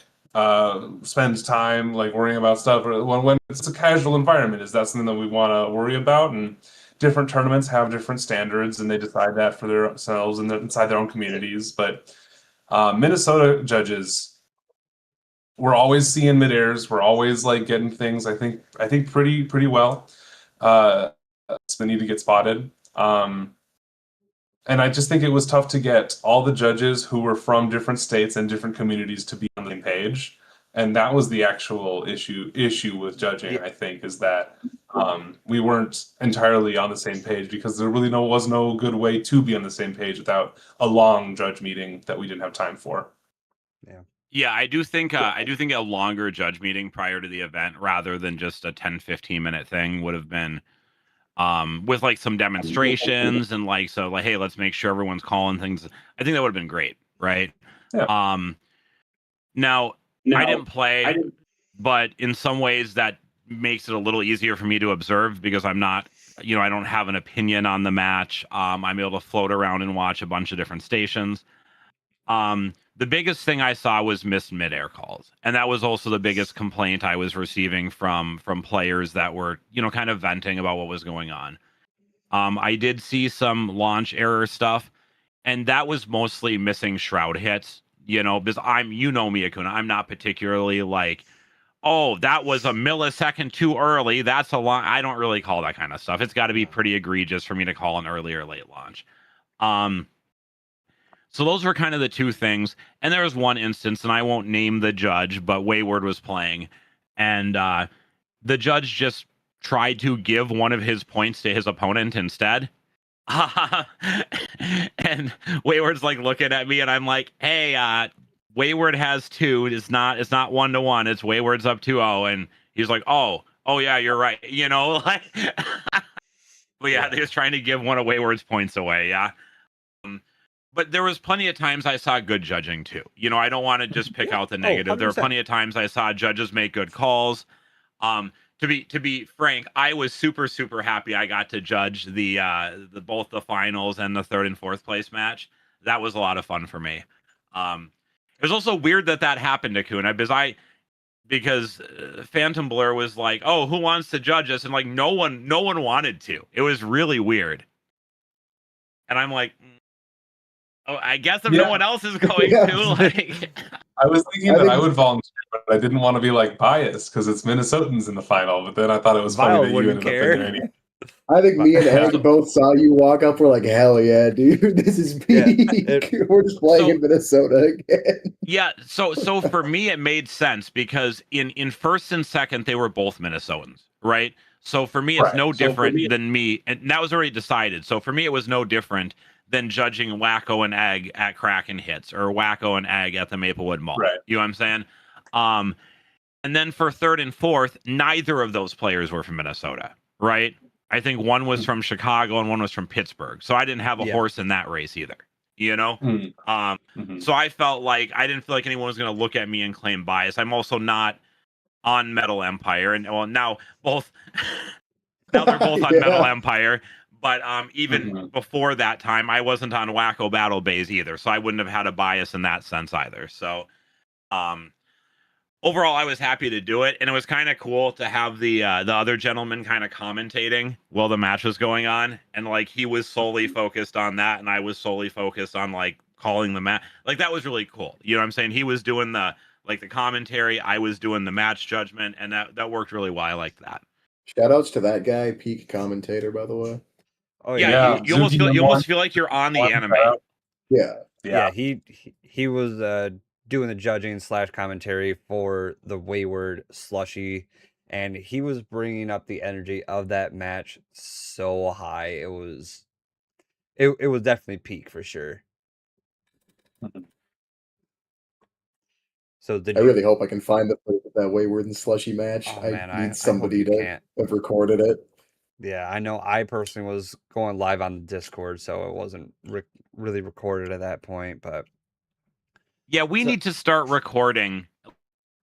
spend time like worrying about stuff? Or when it's a casual environment, is that something that we want to worry about? And different tournaments have different standards, and they decide that for themselves and inside their own communities. But Minnesota judges, we're always seeing mid airs. We're always like getting things. I think pretty well. They need to get spotted. And I just think it was tough to get all the judges who were from different states and different communities to be on the same page. And that was the actual issue with judging, I think, is that we weren't entirely on the same page because there really was no good way to be on the same page without a long judge meeting that we didn't have time for. Yeah, I do think a longer judge meeting prior to the event rather than just a 10-15 minute thing would have been with like some demonstrations and like hey, let's make sure everyone's calling things. I think that would have been great, right? Yeah. Now I didn't play, but in some ways that makes it a little easier for me to observe because I'm not, I don't have an opinion on the match. I'm able to float around and watch a bunch of different stations. The biggest thing I saw was missed midair calls, and that was also the biggest complaint I was receiving from players that were, kind of venting about what was going on. I did see some launch error stuff, and that was mostly missing shroud hits. Because me, Akuna, I'm not particularly like, oh, that was a millisecond too early. That's a lot. I don't really call that kind of stuff. It's got to be pretty egregious for me to call an early or late launch. So those were kind of the two things. And there was one instance, and I won't name the judge, but Wayward was playing. And the judge just tried to give one of his points to his opponent instead. And Wayward's like looking at me, and I'm like, hey, Wayward has 2. It's not 1-1. It's Wayward's up 2-0. And he's like, oh yeah, you're right. Like, but yeah, he was trying to give one of Wayward's points away. Yeah. But there was plenty of times I saw good judging too. I don't want to just pick out the negative. There were plenty of times I saw judges make good calls. To be frank, I was super, super happy I got to judge the both the finals and the 3rd and 4th place match. That was a lot of fun for me. It was also weird that happened to Kuna because Phantom Blur was like, oh, who wants to judge us? And like no one wanted to. It was really weird. And I'm like, oh, I guess if no one else is going to, like. I was thinking that I would volunteer, but I didn't want to be like biased because it's Minnesotans in the final. But then I thought it was funny that you ended up in there anyway. I think me and Egg both saw you walk up. We're like, hell yeah, dude, this is peak. We're just playing in Minnesota again. Yeah, so for me it made sense because in 1st and 2nd they were both Minnesotans, right? So for me it's no different than me, and that was already decided. So for me it was no different than judging Wacko and Egg at Kraken Hits or Wacko and Egg at the Maplewood Mall. Right. You know what I'm saying? And then for 3rd and 4th, neither of those players were from Minnesota, right? I think one was from Chicago and one was from Pittsburgh. So I didn't have a horse in that race either, So I felt like I didn't feel like anyone was going to look at me and claim bias. I'm also not on Metal Empire. And now they're both on Metal Empire. But even before that time, I wasn't on Wacko Battle Bays either, so I wouldn't have had a bias in that sense either. So overall, I was happy to do it, and it was kind of cool to have the other gentleman kind of commentating while the match was going on, and like he was solely focused on that, and I was solely focused on like calling the match. Like that was really cool. You know what I'm saying? He was doing the commentary, I was doing the match judgment, and that worked really well. I liked that. Shout outs to that guy, peak commentator, by the way. Oh yeah, you almost feel like you're on the anime. Yeah. He was doing the judging / commentary for the Wayward Slushy, and he was bringing up the energy of that match so high. It was definitely peak for sure. So I really hope I can find the place of that Wayward and Slushy match. Oh, man, I need somebody to have recorded it. Yeah, I know I personally was going live on the Discord, so it wasn't really recorded at that point, but yeah, we need to start recording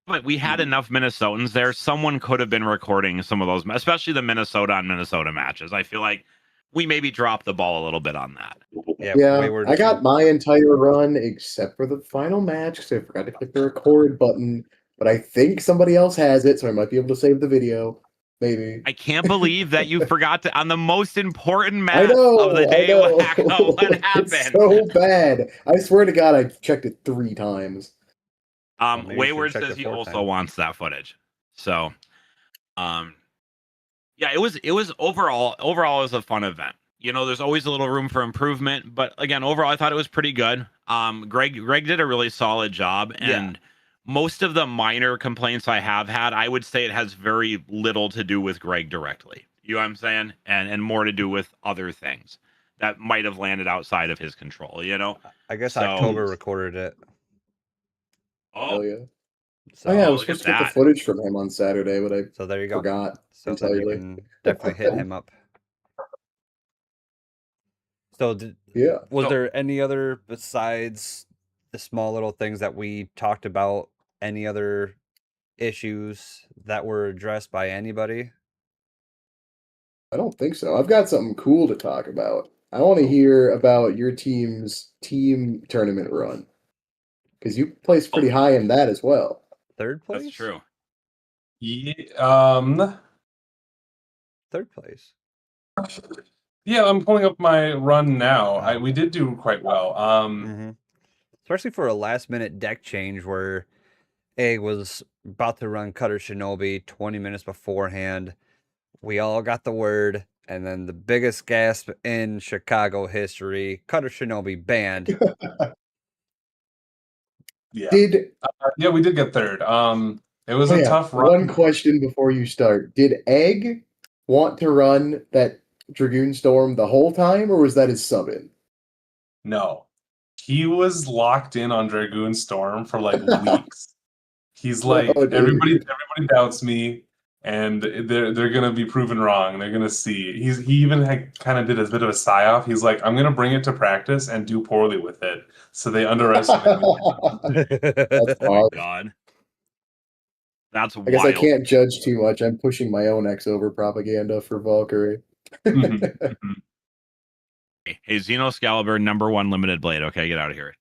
But we had enough Minnesotans there. Someone could have been recording some of those, especially the Minnesota on Minnesota matches. I feel like we maybe dropped the ball a little bit on that. Yeah, Wayward. I got my entire run except for the final match because I forgot to click the record button. But I think somebody else has it, so I might be able to save the video. Maybe. I can't believe that you forgot to on the most important I match know, of the day. I know. What happened? It's so bad. I swear to God, I checked it 3 times. Maybe you should Wayward check says the he 4th also time. wants that footage. So, yeah, it was overall it was a fun event. You know, there's always a little room for improvement, but again, overall, I thought it was pretty good. Greg did a really solid job, and most of the minor complaints I have had, I would say it has very little to do with Greg directly. You know what I'm saying? And more to do with other things that might have landed outside of his control, you know? I guess So- October recorded it. Hell yeah. So, Oh yeah, I was look at supposed to get the that. footage from him on Saturday, but I so there you go. forgot So then you entirely. can definitely hit him up. So Yeah. was So- there any other, besides the small little things that we talked about, any other issues that were addressed by anybody? I don't think so. I've got something cool to talk about. I want to hear about your team's team tournament run. Because you placed pretty high in that as well. 3rd place? That's true. Yeah, 3rd place. yeah, I'm pulling up my run now. Oh. We did do quite well. Especially for a last minute deck change where Egg was about to run Cutter Shinobi 20 minutes beforehand. We all got the word, and then the biggest gasp in Chicago history, Cutter Shinobi banned. Yeah, Did yeah, we did get 3rd. It was a tough run. One question before you start. Did Egg want to run that Dragoon Storm the whole time, or was that his sub-in? No, he was locked in on Dragoon Storm for like weeks. He's like, Oh, dude. everybody doubts me, and they're gonna be proven wrong. They're gonna see. He even kind of did a bit of a sigh-off. He's like, I'm gonna bring it to practice and do poorly with it, so they underestimate me. That's Oh my hard. god. That's I wild. guess I can't judge too much. I'm pushing my own X-Over propaganda for Valkyrie. Mhm, mhm. Hey, Xenoscalibur #1 limited blade. Okay, get out of here.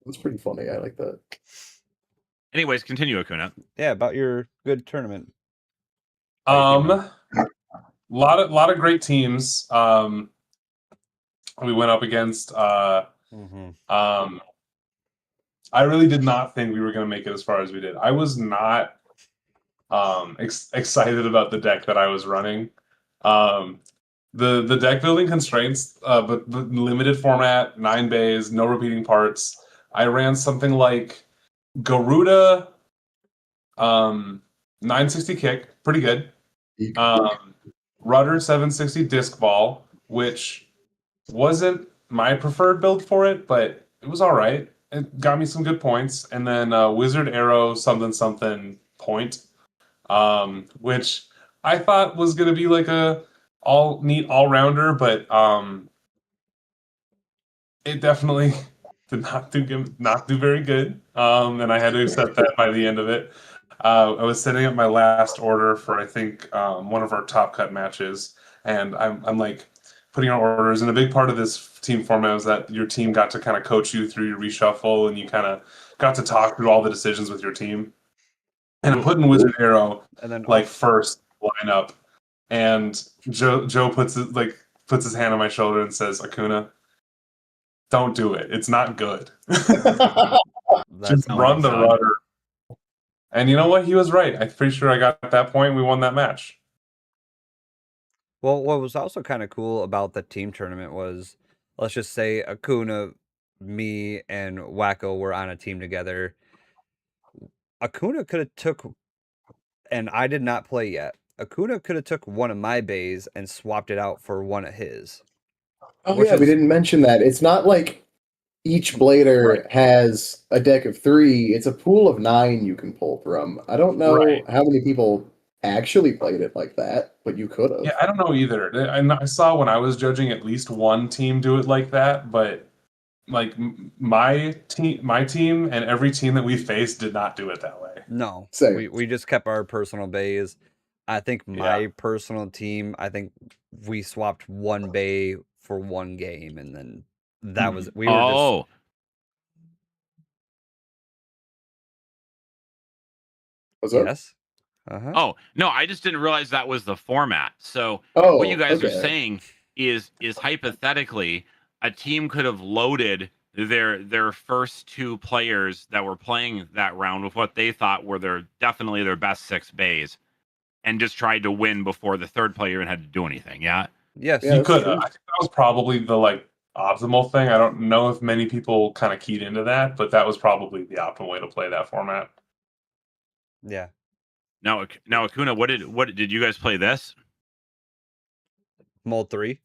That's pretty funny. I like that. Anyways, continue, Acuna. Yeah, about your good tournament. Lot of great teams. We went up against. I really did not think we were going to make it as far as we did. I was not excited about the deck that I was running. The deck building constraints, but the limited format, 9 bays, no repeating parts. I ran something like Garuda, 960 kick, pretty good. Rudder 760 disc ball, which wasn't my preferred build for it, but it was all right. It got me some good points. And then Wizard Arrow something point, which I thought was going to be like a neat all-rounder, but it definitely did not do very good. And I had to accept that by the end of it. I was setting up my last order for, I think, one of our top cut matches, and I'm like putting on orders. And a big part of this team format was that your team got to kind of coach you through your reshuffle, and you kind of got to talk through all the decisions with your team. And I'm putting Wizard Arrow And then like first lineup, and Joe puts his hand on my shoulder and says, "Acuna, don't do it. It's not good. Just run the rudder." And you know what? He was right. I'm pretty sure I got that point. We won that match. Well, what was also kind of cool about the team tournament was, let's just say Acuna, me, and Wacko were on a team together. Acuna could have took, and I did not play yet. Acuna could have took one of my bays and swapped it out for one of his. Oh Which yeah, we is- didn't mention that. It's not like each blader has a deck of 3. It's a pool of 9 you can pull from. I don't know Right. how many people actually played it like that, but you could have. Yeah, I don't know either. I saw when I was judging at least one team do it like that, but like my team and every team that we faced did not do it that way. No, Same. we just kept our personal bays. I think my Yeah. personal team, I think we swapped one bay for one game, and then that was we were just Oh, What's up? yes. Uh-huh. oh no! I just didn't realize that was the format. So what you Oh, guys are okay. saying is hypothetically a team could have loaded their first two players that were playing that round with what they thought were definitely their best 6 bays, and just tried to win before the third player even had to do anything. Yeah. Yes. Yeah, You that's could. true. I think that was probably the like optimal thing. I don't know if many people kind of keyed into that, but that was probably the optimal way to play that format. Yeah. Now, Acuna, what did you guys play this? Mold 3.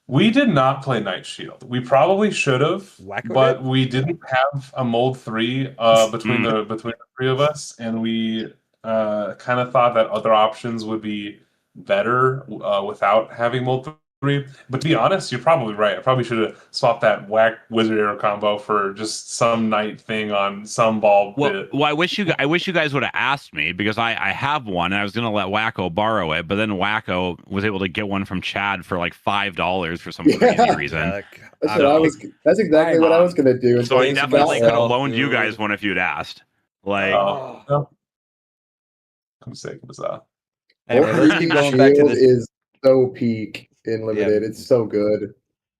We did not play Night Shield. We probably should have, Wacko but did? we didn't have a mold 3 between Mm. the three of us, and we kind of thought that other options would be better without having mold 3. But to be honest, you're probably right. I probably should have swapped that whack wizard arrow combo for just some night thing on some ball bit. Well, I wish you guys would have asked me, because I have one and I was gonna let Wacko borrow it, but then Wacko was able to get one from Chad for like $5 for some crazy Yeah. reason. Yeah, like, That's I what I don't was. know. That's exactly what I was gonna do. So I until you definitely got could have one. loaned you dude. guys one if you'd asked. Like, Oh, no. I'm sick of that. Anyway, Mold let's 3 keep going back to Shield this. is so peak in limited. It's so good.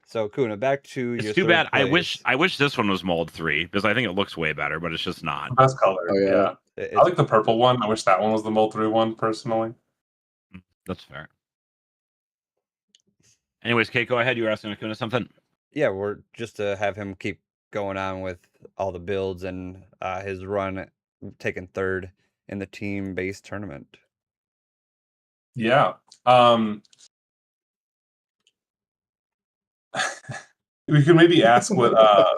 So Kuna, back to it's your too third bad. place. I wish this one was mold 3, because I think it looks way better, but it's just not. Best color. Oh, yeah. Yeah. I It's, like the purple one. I wish that one was the mold 3 one personally. That's fair. Anyways, Kate, go ahead. You were asking Acuna something. yeah, we're just to have him keep going on with all the builds and his run taking third in the team-based tournament. Yeah. We could maybe ask what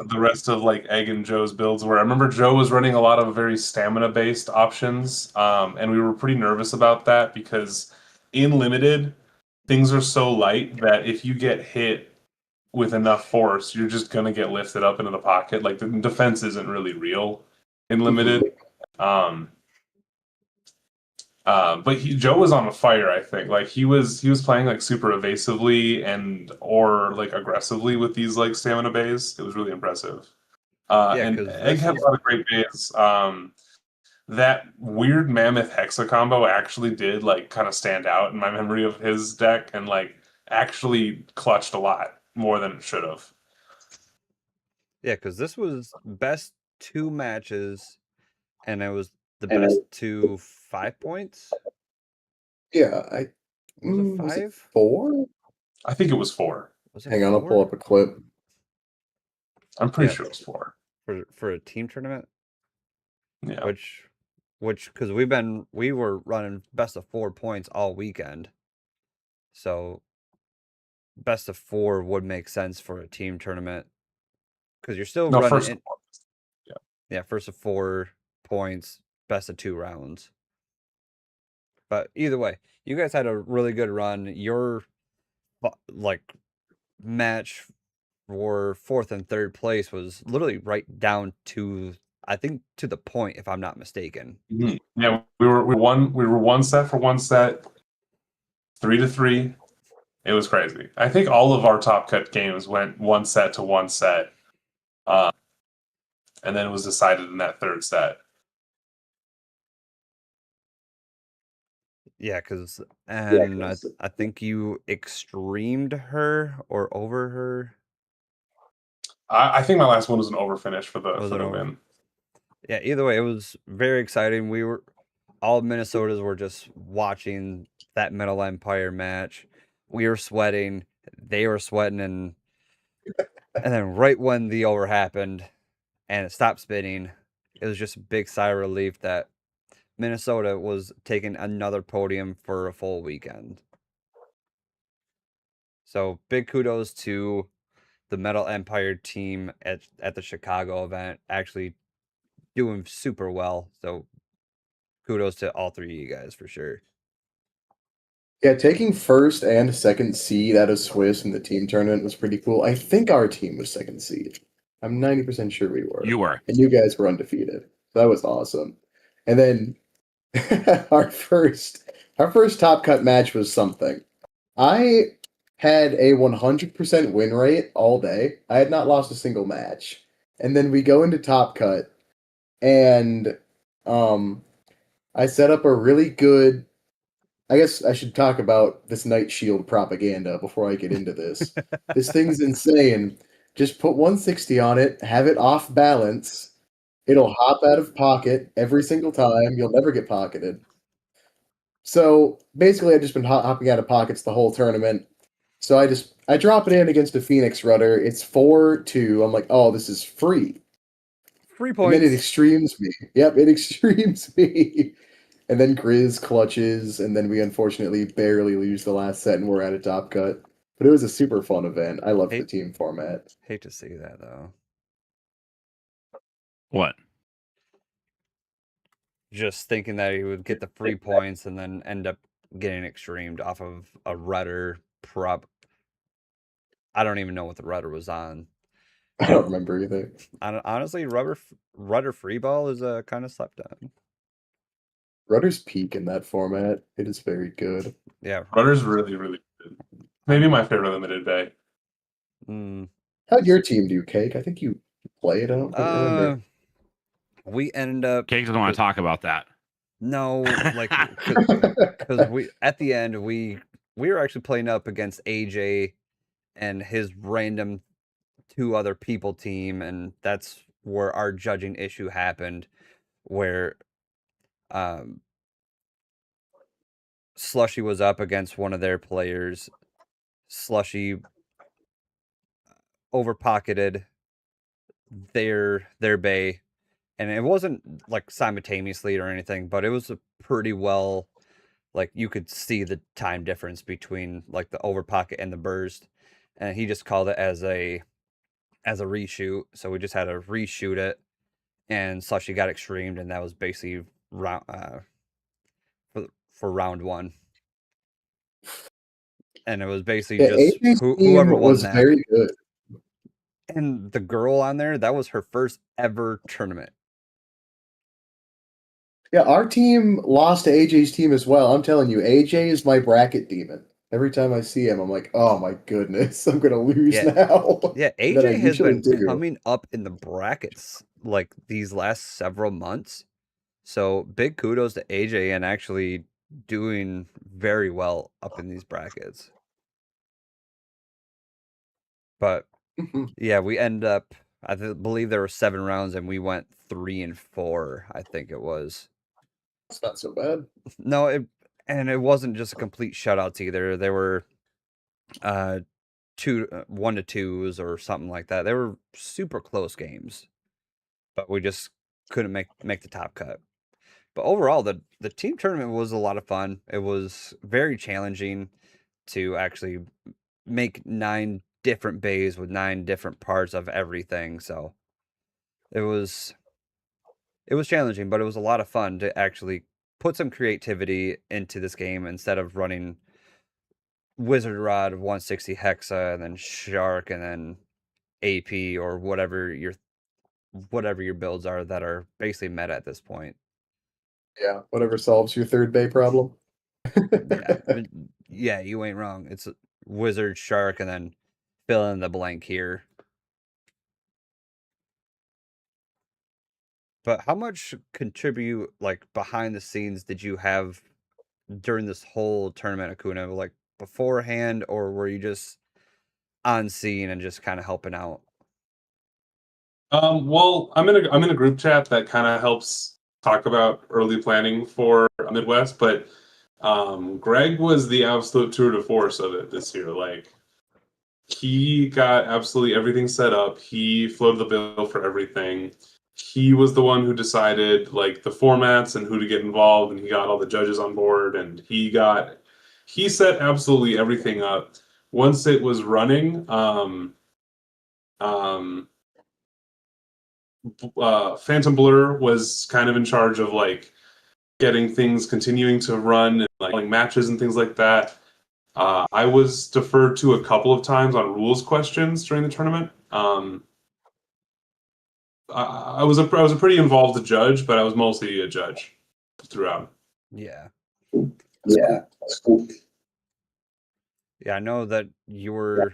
the rest of like Egg and Joe's builds were. I remember Joe was running a lot of very stamina-based options, and we were pretty nervous about that because in limited, things are so light that if you get hit with enough force, you're just gonna get lifted up into the pocket. Like the defense isn't really real in limited. But Joe was on fire. I think like he was playing like super evasively and or like aggressively with these like stamina bays. It was really impressive. Yeah, And 'cause Egg this had a is- lot of great bays. That weird mammoth hexa combo actually did like kind of stand out in my memory of his deck and like actually clutched a lot more than it should have. Yeah, because this was best 2 matches, and it was the best 5 points. Yeah, Was it was it 5? 4? I think it was 4. Was it Hang on, I'll 4? pull up a clip. I'm pretty Yeah. sure it was 4. For a team tournament. Yeah. Which because we were running best of 4 points all weekend, so best of 4 would make sense for a team tournament because you're still No, running first. in, yeah, first of 4 points, best of 2 rounds. But either way, you guys had a really good run. Your like match for 4th and 3rd place was literally right down to, I think, to the point, if I'm not mistaken. Mhm. Yeah, we were one set for one set, 3-3. It was crazy. I think all of our top cut games went one set to one set, and then it was decided in that third set. Yeah, because I think you extremed her or over her. I think my last one was an over finish for Was it the over? win. Yeah, either way, it was very exciting. All Minnesotans were just watching that Middle Empire match. We were sweating, they were sweating, and then right when the over happened and it stopped spinning, it was just a big sigh of relief that Minnesota was taking another podium for a full weekend. So big kudos to the Metal Empire team at the Chicago event, actually doing super well. So kudos to all 3 of you guys for sure. Yeah, taking first and second seed out of Swiss in the team tournament was pretty cool. I think our team was second seed. I'm 90% sure we were. You were. And you guys were undefeated. That was awesome. And then our first top cut match was something. I had a 100% win rate all day. I had not lost a single match. And then we go into top cut and I set up a really good. I guess I should talk about this Night Shield propaganda before I get into this. This thing's insane. Just put 160 on it, have it off balance. It'll hop out of pocket every single time. You'll never get pocketed. So basically, I've just been hopping out of pockets the whole tournament. So I drop it in against a Phoenix Rudder. It's 4-2. I'm like, oh, this is free. Free And then it points. extremes me. Yep, it extremes me. And then Grizz clutches, and then we unfortunately barely lose the last set, and we're at a top cut. But it was a super fun event. I loved the team format. Hate to see that though. What? Just thinking that he would get the free points and then end up getting extremed off of a rudder prop. I don't even know what the rudder was on. I don't remember either. Honestly, rudder free ball is kind of slept on. Rudder's peak in that format. It is very good. Yeah, Rudder's really, really good. Maybe my favorite limited bay. How'd your team do, Cake? I think you played. I don't quite remember. We ended up. Cake doesn't want to talk about that. No, like because we at the end we were actually playing up against AJ and his random 2 other people team, and that's where our judging issue happened, where Slushy was up against one of their players. Slushy over-pocketed their bay, and it wasn't like simultaneously or anything, but it was a pretty well, like you could see the time difference between like the over pocket and the burst, and he just called it as a reshoot. So we just had to reshoot it, and Slushy got extremed, and that was basically round for round 1. And it was basically just AJ's whoever team won was that. very good. And the girl on there, that was her first ever tournament. Yeah, our team lost to AJ's team as well. I'm telling you, AJ is my bracket demon. Every time I see him, I'm like, oh my goodness, I'm gonna lose now. Yeah, And then I AJ has been usually do. coming up in the brackets like these last several months. So big kudos to AJ and actually doing very well up in these brackets. But yeah, we end up, I believe there were 7 rounds and we went 3 and 4, I think it was. It's not so bad. No, it wasn't just a complete shutouts either. There were 1 to 2s or something like that. They were super close games, but we just couldn't make the top cut. But overall, the team tournament was a lot of fun. It was very challenging to actually make 9 different bays with 9 different parts of everything. So it was challenging, but it was a lot of fun to actually put some creativity into this game instead of running Wizard Rod, 160 Hexa, and then Shark, and then AP or whatever your builds are that are basically meta at this point. Yeah, whatever solves your third bay problem. Yeah, you ain't wrong. It's Wizard, Shark, and then fill in the blank here. But how much contribute, like, behind the scenes did you have during this whole tournament, Akuna? Like, beforehand, or were you just on scene and just kind of helping out? Well, I'm in a group chat that kind of helps talk about early planning for Midwest, but Greg was the absolute tour de force of it this year. Like, he got absolutely everything set up. He floated the bill for everything. He was the one who decided like the formats and who to get involved, and he got all the judges on board, and he set absolutely everything up. Once it was running, Phantom Blur was kind of in charge of like getting things continuing to run and like matches and things like that. I was deferred to a couple of times on rules questions during the tournament. I was a pretty involved judge, but I was mostly a judge throughout. Yeah. Yeah, that's cool. Yeah, I know that you were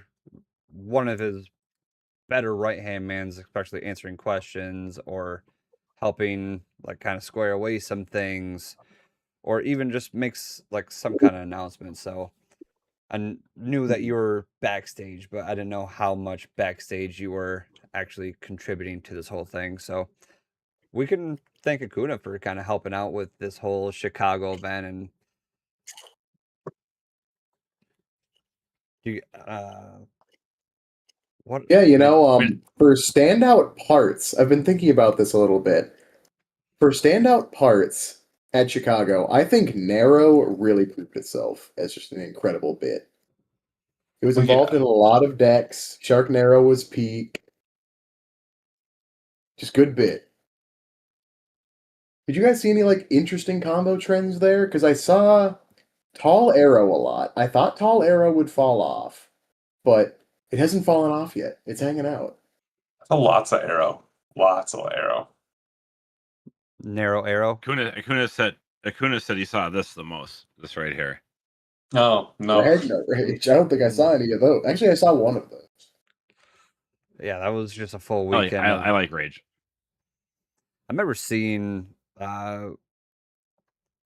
one of his better right-hand mans, especially answering questions or helping like kind of square away some things or even just makes like some kind of announcement. So I knew that you were backstage, but I didn't know how much backstage you were actually contributing to this whole thing. So we can thank Acuna for kind of helping out with this whole Chicago event. And you, what? Yeah, Wait, for standout parts, I've been thinking about this a little bit. For standout parts at Chicago, I think Narrow really proved itself as just an incredible bit. It was Well, involved yeah. in a lot of decks. Shark Narrow was peak. Just good bit. Did you guys see any like interesting combo trends there? Because I saw Tall Arrow a lot. I thought Tall Arrow would fall off, but it hasn't fallen off yet. It's hanging out. Lots of arrow. Lots of arrow. Narrow arrow. Acuna said he saw this the most. This right here. No. Ragnar Rage. I don't think I saw any of those. Actually, I saw one of those. Yeah, that was just a full I weekend. like Rage. I remember seeing, I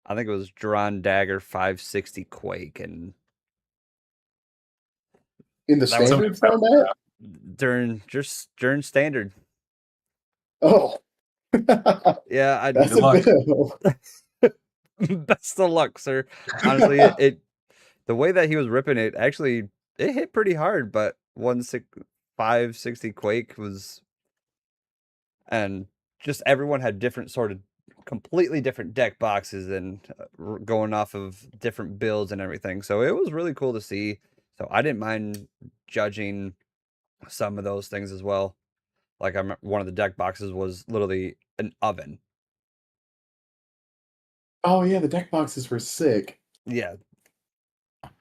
think it was Duran Dagger 560 Quake, and In the That was- standard format? during standard. Oh. Yeah, I That's Good luck. a bit. best of luck, sir. Honestly, it the way that he was ripping it, actually, it hit pretty hard, but 560 Quake was, and just everyone had different sort of completely different deck boxes and going off of different builds and everything. So it was really cool to see. So I didn't mind judging some of those things as well. Like I remember one of the deck boxes was literally an oven. Oh yeah, the deck boxes were sick. Yeah.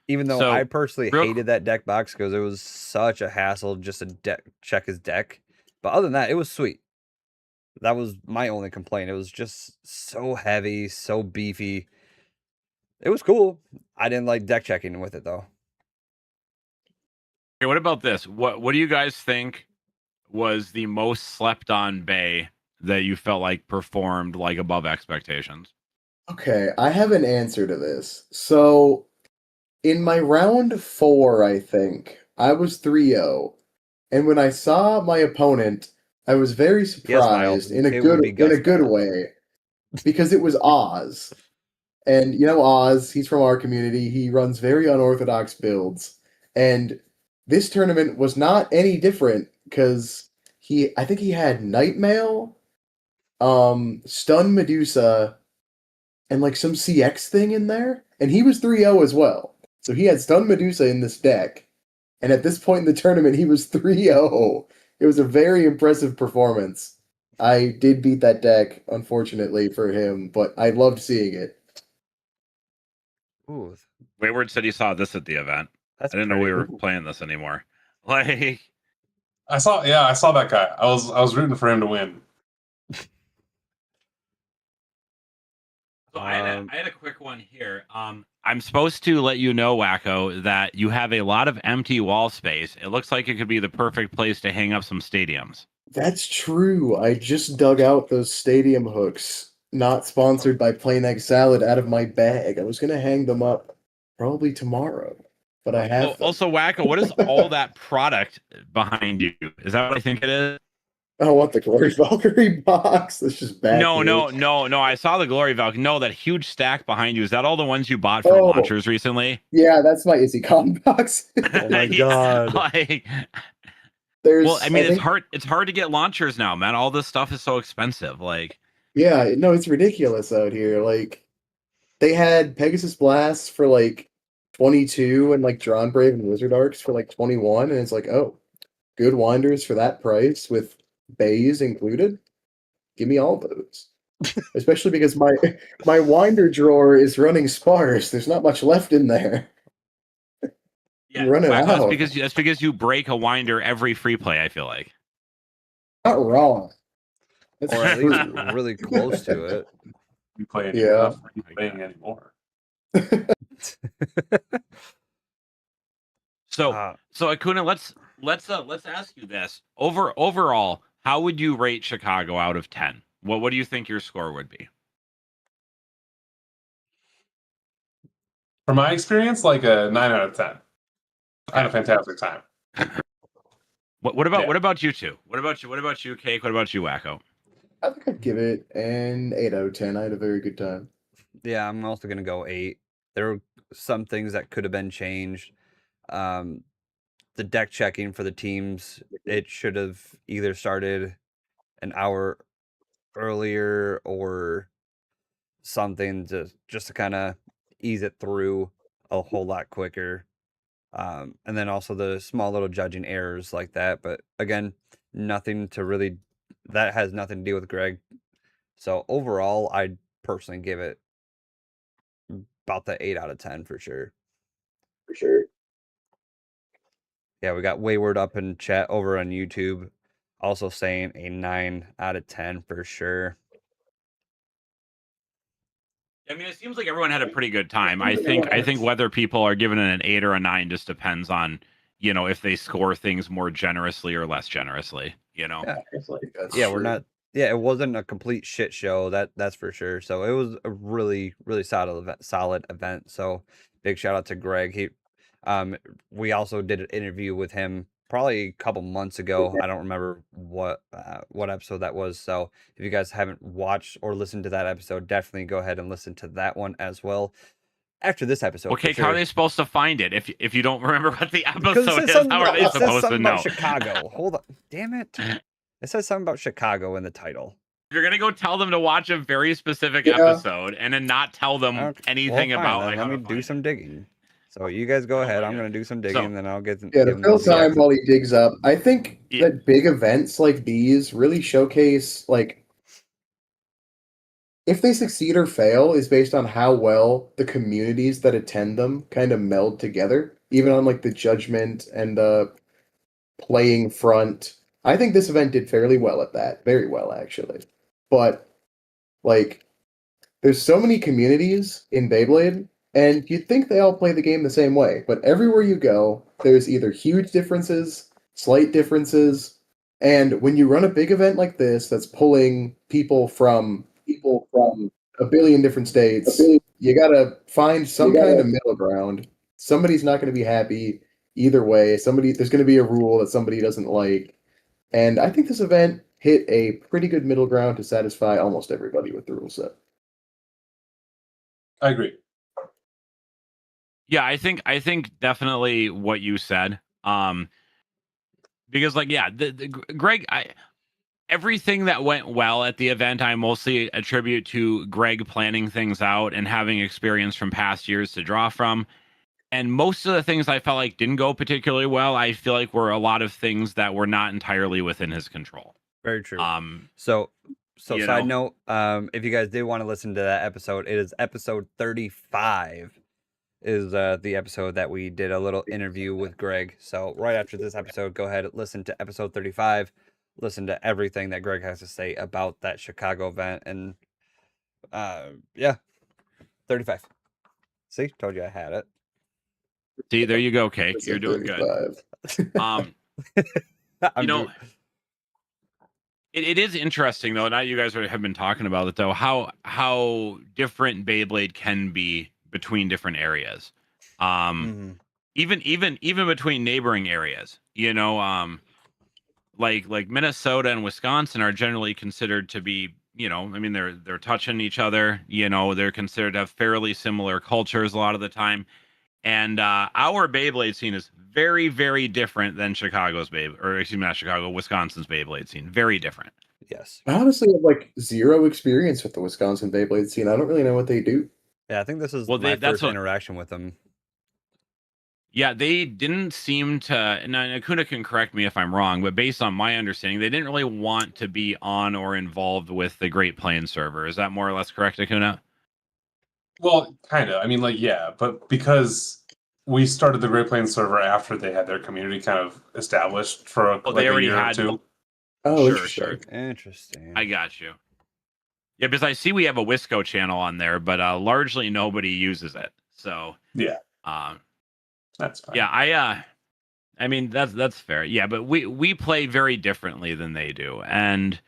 Even though So, I personally real- hated that deck box because it was such a hassle just to check his deck. But other than that, it was sweet. That was my only complaint. It was just so heavy, so beefy. It was cool. I didn't like deck checking with it though. Okay, what about this? What do you guys think was the most slept on bay that you felt like performed like above expectations? Okay, I have an answer to this. So, in my round 4, I think, I was 3-0. And when I saw my opponent, I was very surprised in a It would be good Gus way because it was Oz. And Oz, he's from our community. He runs very unorthodox builds. And this tournament was not any different because I think he had Nightmail, Stun Medusa, and like some CX thing in there. And he was 3-0 as well. So he had Stun Medusa in this deck. And at this point in the tournament, he was 3-0. It was a very impressive performance. I did beat that deck, unfortunately for him, but I loved seeing it. Ooh, Wayward said he saw this at the event. that's I didn't know we pretty- were playing this anymore. Like, I saw that guy. I was rooting for him to win. so I had a quick one here. I'm supposed to let you know, Wacko, that you have a lot of empty wall space. It looks like it could be the perfect place to hang up some stadiums. That's true. I just dug out those stadium hooks, not sponsored by Plain Egg Salad, out of my bag. I was going to hang them up probably tomorrow, but I have them. Also, Wacko, what is all that product behind you? Is that what I think it is? I want the Glory Valkyrie box. That's just bad. No. I saw the Glory Valk. No, that huge stack behind you. Is that all the ones you bought from Oh. launchers recently? Yeah, that's my IzzyCon box. Oh my Yeah, God. like, There's, well, I mean, think- it's hard to get launchers now, man. All this stuff is so expensive. Like, Yeah, no, it's ridiculous out here. Like, they had Pegasus Blasts for like 22 and like Drawn Brave and Wizard Arcs for like 21, and it's like, oh, good winders for that price with bays included. Give me all those. especially because my winder drawer is running sparse. There's not much left in there. Yeah, Run it Wacko, out. that's because you break a winder every free play. I feel like. Not wrong. That's Or at least true. really close to it. You play any Yeah. enough? Are you playing anymore? So Acuna, let's ask you this. Overall, how would you rate Chicago out of 10? What do you think your score would be? From my experience, like a 9 out of 10. I had a fantastic time. What about you two? What about you, Cake? What about you, Wacko? I think I'd give it an 8 out of 10. I had a very good time. Yeah, I'm also gonna go 8. There were some things that could have been changed. The deck checking for the teams, it should have either started an hour earlier or something just to kind of ease it through a whole lot quicker. And then also the small little judging errors like that. But again, nothing to really, that has nothing to do with Greg. So overall, I'd personally give it about the 8 out of 10 for sure. For sure. Yeah, we got Wayward up in chat over on YouTube, also saying a 9 out of 10 for sure. I mean, it seems like everyone had a pretty good time. I think whether people are giving it an 8 or a 9 just depends on, if they score things more generously or less generously, Yeah, That's yeah, true. we're not. Yeah, it wasn't a complete shit show. That's for sure. So it was a really, really solid event. So big shout out to Greg. We also did an interview with him probably a couple months ago. I don't remember what episode that was. So if you guys haven't watched or listened to that episode, definitely go ahead and listen to that one as well. After this episode, Okay, for sure. how are they supposed to find it if you don't remember what the Because episode it is? says How are they it says supposed to something know? about Chicago. Hold on, damn it! It says something about Chicago in the title. You're gonna go tell them to watch a very specific Yeah. episode and then not tell them Okay, anything well, fine, about. then Like, let how me to do find some it. digging. So you guys go Oh ahead. my I'm God. gonna do some digging, and then I'll get Yeah, to give them fill the time exact- while he digs up, I think Yeah. that big events like these really showcase, like, if they succeed or fail is based on how well the communities that attend them kind of meld together, even on like the judgment and the playing front. I think this event did fairly well at that. Very well, actually. But, like, there's so many communities in Beyblade, and you'd think they all play the game the same way, but everywhere you go, there's either huge differences, slight differences, and when you run a big event like this that's pulling people from a billion different states, you gotta find some kind of middle ground. Somebody's not gonna be happy either way. There's gonna be a rule that somebody doesn't like. And I think this event hit a pretty good middle ground to satisfy almost everybody with the rule set. I agree. Yeah, I think definitely what you said. Because Greg, everything that went well at the event, I mostly attribute to Greg planning things out and having experience from past years to draw from. And most of the things I felt like didn't go particularly well, I feel like were a lot of things that were not entirely within his control. Very true. So Side note, if you guys did want to listen to that episode, it is episode 35. Is the episode that we did a little interview with Greg. So right after this episode, go ahead and listen to episode 35. Listen to everything that Greg has to say about that Chicago event, and 35. See, told you I had it. See, there you go, Cake. You're doing good. It is interesting though. Now you guys have been talking about it though. How different Beyblade can be between different areas. Even between neighboring areas. Like Minnesota and Wisconsin are generally considered to be, they're touching each other. They're considered to have fairly similar cultures a lot of the time. And our Beyblade scene is very, very different than Wisconsin's Beyblade scene. Very different. Yes. I honestly have like zero experience with the Wisconsin Beyblade scene. I don't really know what they do. Yeah, I think this is Well, my that's first interaction with them. Yeah, they didn't seem to, and Akuna can correct me if I'm wrong, but based on my understanding, they didn't really want to be on or involved with the Great Plains server. Is that more or less correct, Akuna? Well, kind of. I mean, like, yeah, but because we started the Great Plains server after they had their community kind of established for Oh, like they a already year or had. two. Oh, Sure, sure. interesting. Interesting. I got you. Yeah, because I see we have a Wisco channel on there, but largely nobody uses it. So, Yeah, um, that's fine. yeah, I mean that's fair. Yeah, but we play very differently than they do, and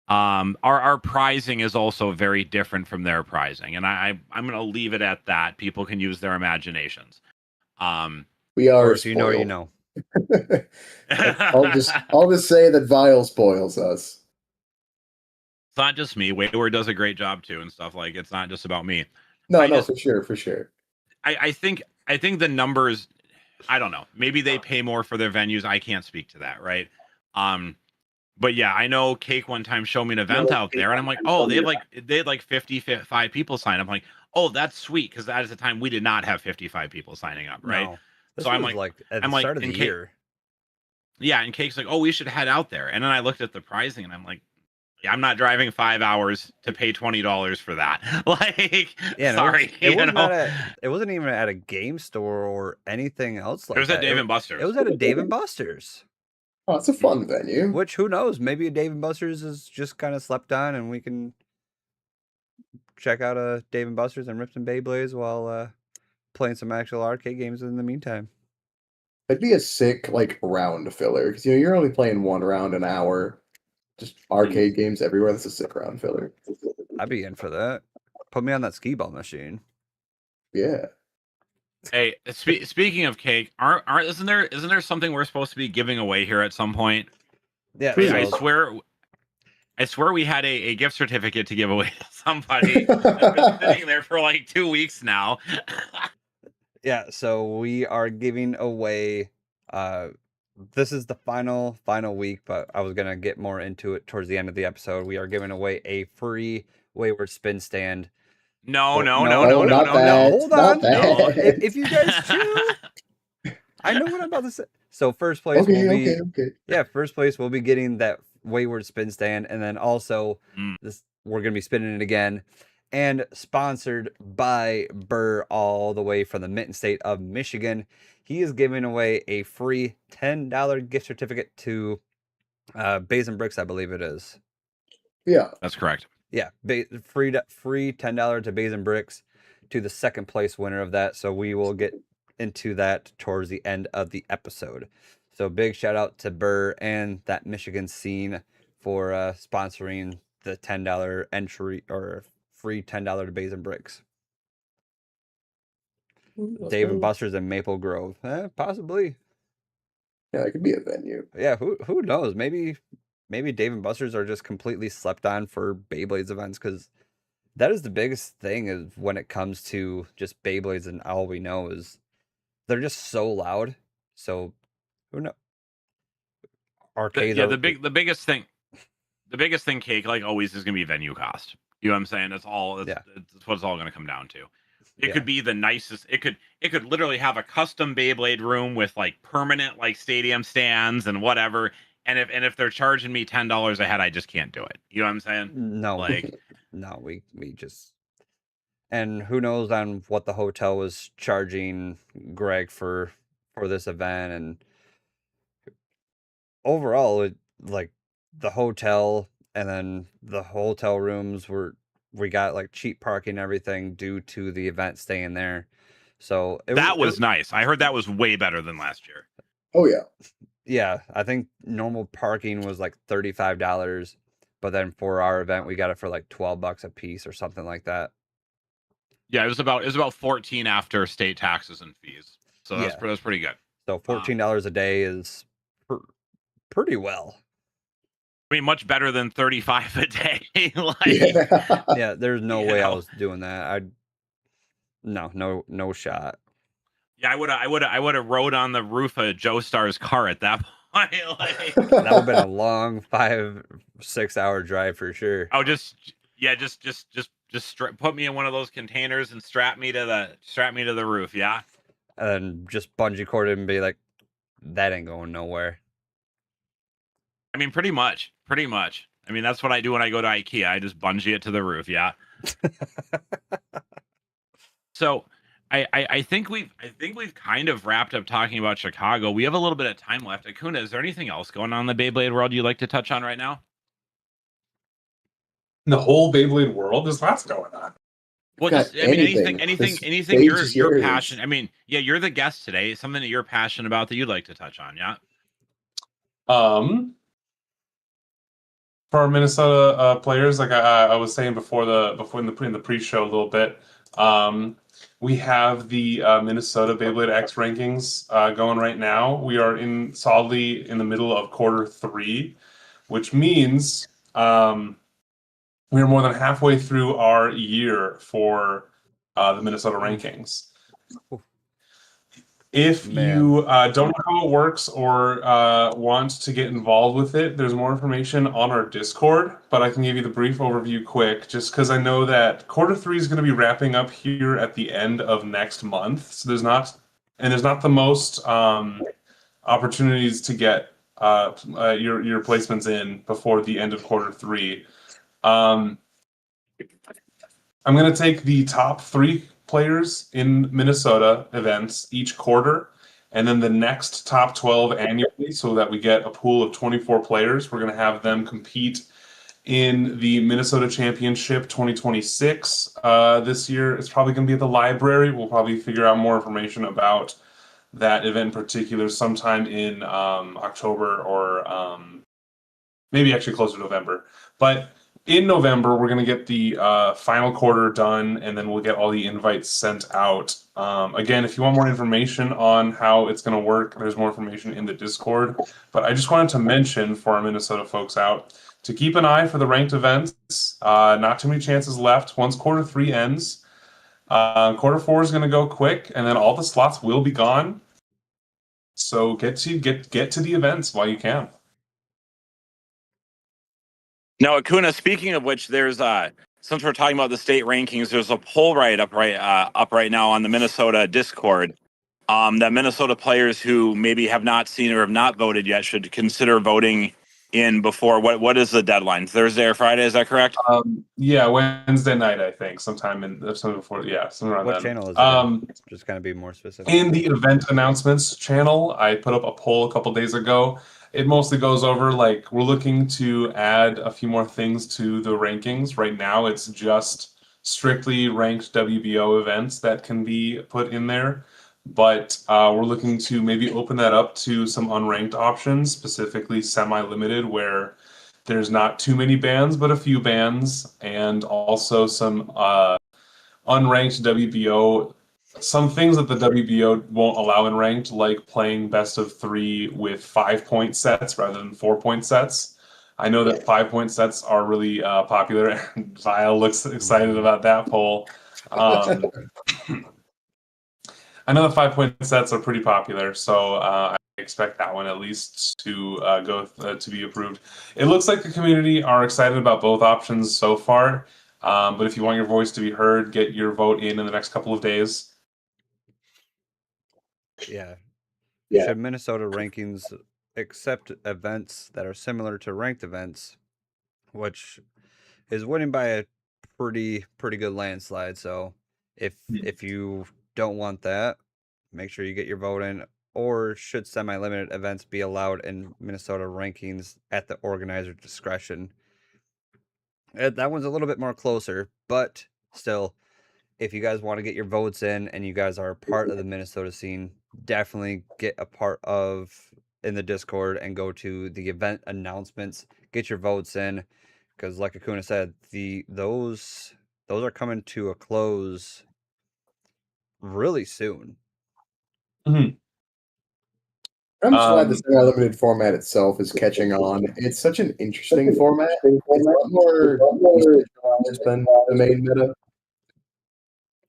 our pricing is also very different from their pricing, and I'm gonna leave it at that. People can use their imaginations. Um, We Or are if you know, you spoiled. know. I'll just say that Vile spoils us. It's not just me. Wayward does a great job too, and stuff like it's not just about me. No, I no, just for sure, for sure. I think the numbers. I don't know. Maybe they pay more for their venues. I can't speak to that, right? But yeah, I know Cake one time showed me an event out there, and I'm like, oh, they had like 55 people sign up. I'm like, oh, that's sweet, because that is the time we did not have 55 people signing up, right? No. This So I'm was like, at the start of the and year. yeah, and Cake's like, oh, we should head out there, and then I looked at the pricing, and I'm like, yeah, I'm not driving 5 hours to pay $20 for that. Like, Yeah, sorry, it wasn't even at a game store or anything else like it was that. at Dave and Buster's. It was at a Dave and Buster's. Oh, it's a fun venue. Which, who knows? Maybe a Dave and Buster's is just kind of slept on, and we can check out a Dave and Buster's and rip some Beyblades while playing some actual arcade games in the meantime. It'd be a sick like round filler because you're only playing one round an hour. Just arcade games everywhere. That's a sick round filler. I'd be in for that. Put me on that skee ball machine. Yeah. Hey, speaking of Cake, isn't there something we're supposed to be giving away here at some point? Yeah, I so- swear we had a gift certificate to give away to somebody that's been sitting there for like 2 weeks now. Yeah, so we are giving away this is the final week, but I was gonna get more into it towards the end of the episode. We are giving away a free Wayward spin stand. No. Not that. Hold Not on. that. If you guys chill, I know what I'm about to say. So first place Okay, will be okay. yeah, first place will be getting that Wayward spin stand, and then also we're gonna be spinning it again. And sponsored by Burr, all the way from the Mitten State of Michigan. He is giving away a free $10 gift certificate to Bays and Bricks, I believe it is. Yeah. That's correct. Yeah, free $10 to Bays and Bricks to the second place winner of that. So we will get into that towards the end of the episode. So big shout out to Burr and that Michigan scene for sponsoring the $10 entry or free $10 to Bays and Bricks. Dave and Buster's in Maple Grove, possibly. Yeah, it could be a venue. Yeah, who knows? Maybe Dave and Buster's are just completely slept on for Beyblades events, because that is the biggest thing is when it comes to just Beyblades, and all we know is they're just so loud. So who knows? Arcades are the biggest thing, Cake, like always, is gonna be venue cost. You know what I'm saying? That's all. That's what it's all gonna come down to. It could be the nicest. It could literally have a custom Beyblade room with like permanent like stadium stands and whatever. And if they're charging me $10 a head, I just can't do it. You know what I'm saying? No, Like, no, we just, and who knows on what the hotel was charging Greg for this event, and overall, like the hotel and then the hotel rooms we got like cheap parking and everything due to the event staying there. So that was nice. I heard that was way better than last year. Oh yeah. Yeah, I think normal parking was like $35, but then for our event we got it for like $12 a piece or something like that. Yeah, it was about 14 after state taxes and fees. So that's pretty good. So $14 a day is pretty well. I mean, much better than 35 a day. Yeah, there's no way I was doing that. No shot. Yeah, I would have rode on the roof of Joe Star's car at that point. That would have been a long 5-6 hour drive for sure. Oh, just put me in one of those containers and strap me to the roof. Yeah. and just bungee cord it and be like, that ain't going nowhere. I mean, pretty much. I mean, that's what I do when I go to IKEA. I just bungee it to the roof. Yeah. So I think we've kind of wrapped up talking about Chicago. We have a little bit of time left. Akuna, is there anything else going on in the Beyblade world you'd like to touch on right now? The whole Beyblade world, there's lots going on. Well, Got just I mean anything. anything This anything stage you're is yours. passionate. I mean, yeah, you're the guest today. Something that you're passionate about that you'd like to touch on, yeah. For our Minnesota players, like I was saying before in the pre-show a little bit, we have the Minnesota Beyblade X rankings going right now. We are solidly in the middle of quarter 3, which means we are more than halfway through our year for the Minnesota rankings. If you don't know how it works or want to get involved with it, there's more information on our Discord, but I can give you the brief overview quick, just because I know that quarter 3 is going to be wrapping up here at the end of next month. So there's not the most opportunities to get your placements in before the end of quarter 3. I'm going to take the top 3 players in Minnesota events each quarter, and then the next top 12 annually, so that we get a pool of 24 players. We're going to have them compete in the Minnesota Championship 2026 this year. It's probably going to be at the library. We'll probably figure out more information about that event in particular sometime in October or maybe actually closer to November. But in November, we're going to get the final quarter done, and then we'll get all the invites sent out. Again, if you want more information on how it's going to work, there's more information in the Discord. But I just wanted to mention for our Minnesota folks out to keep an eye for the ranked events. Not too many chances left. Once quarter 3 ends, quarter 4 is going to go quick, and then all the slots will be gone. So get to the events while you can. Now, Akuna, speaking of which, there's since we're talking about the state rankings, there's a poll up right now on the Minnesota Discord. That Minnesota players who maybe have not seen or have not voted yet should consider voting in before. What is the deadline? Thursday or Friday? Is that correct? Yeah, Wednesday night, I think, sometime before. Yeah, somewhere around What then. channel is it in? Just kind of be more specific. In the event announcements channel, I put up a poll a couple days ago. It mostly goes over, like, we're looking to add a few more things to the rankings. Right now, it's just strictly ranked WBO events that can be put in there. But we're looking to maybe open that up to some unranked options, specifically semi-limited, where there's not too many bands, but a few bands, and also some unranked WBO. Some things that the WBO won't allow in ranked, like playing best of 3 with 5-point sets rather than 4-point sets. I know that 5-point sets are really popular, and Vile looks excited about that poll. I know the 5-point sets are pretty popular, so I expect that one at least to go to be approved. It looks like the community are excited about both options so far, but if you want your voice to be heard, get your vote in the next couple of days. Yeah. Yeah. Should Minnesota rankings accept events that are similar to ranked events, which is winning by a pretty good landslide. So if you don't want that, make sure you get your vote in. Or should semi-limited events be allowed in Minnesota rankings at the organizer's discretion? That one's a little bit more closer, but still, if you guys want to get your votes in and you guys are a part of the Minnesota scene, definitely get a part in the Discord and go to the event announcements, get your votes in, because like Akuna said, those are coming to a close really soon. Mm-hmm. I'm just glad the semi-limited format itself is catching on. It's such an interesting format. It's a lot more decentralized than the main meta.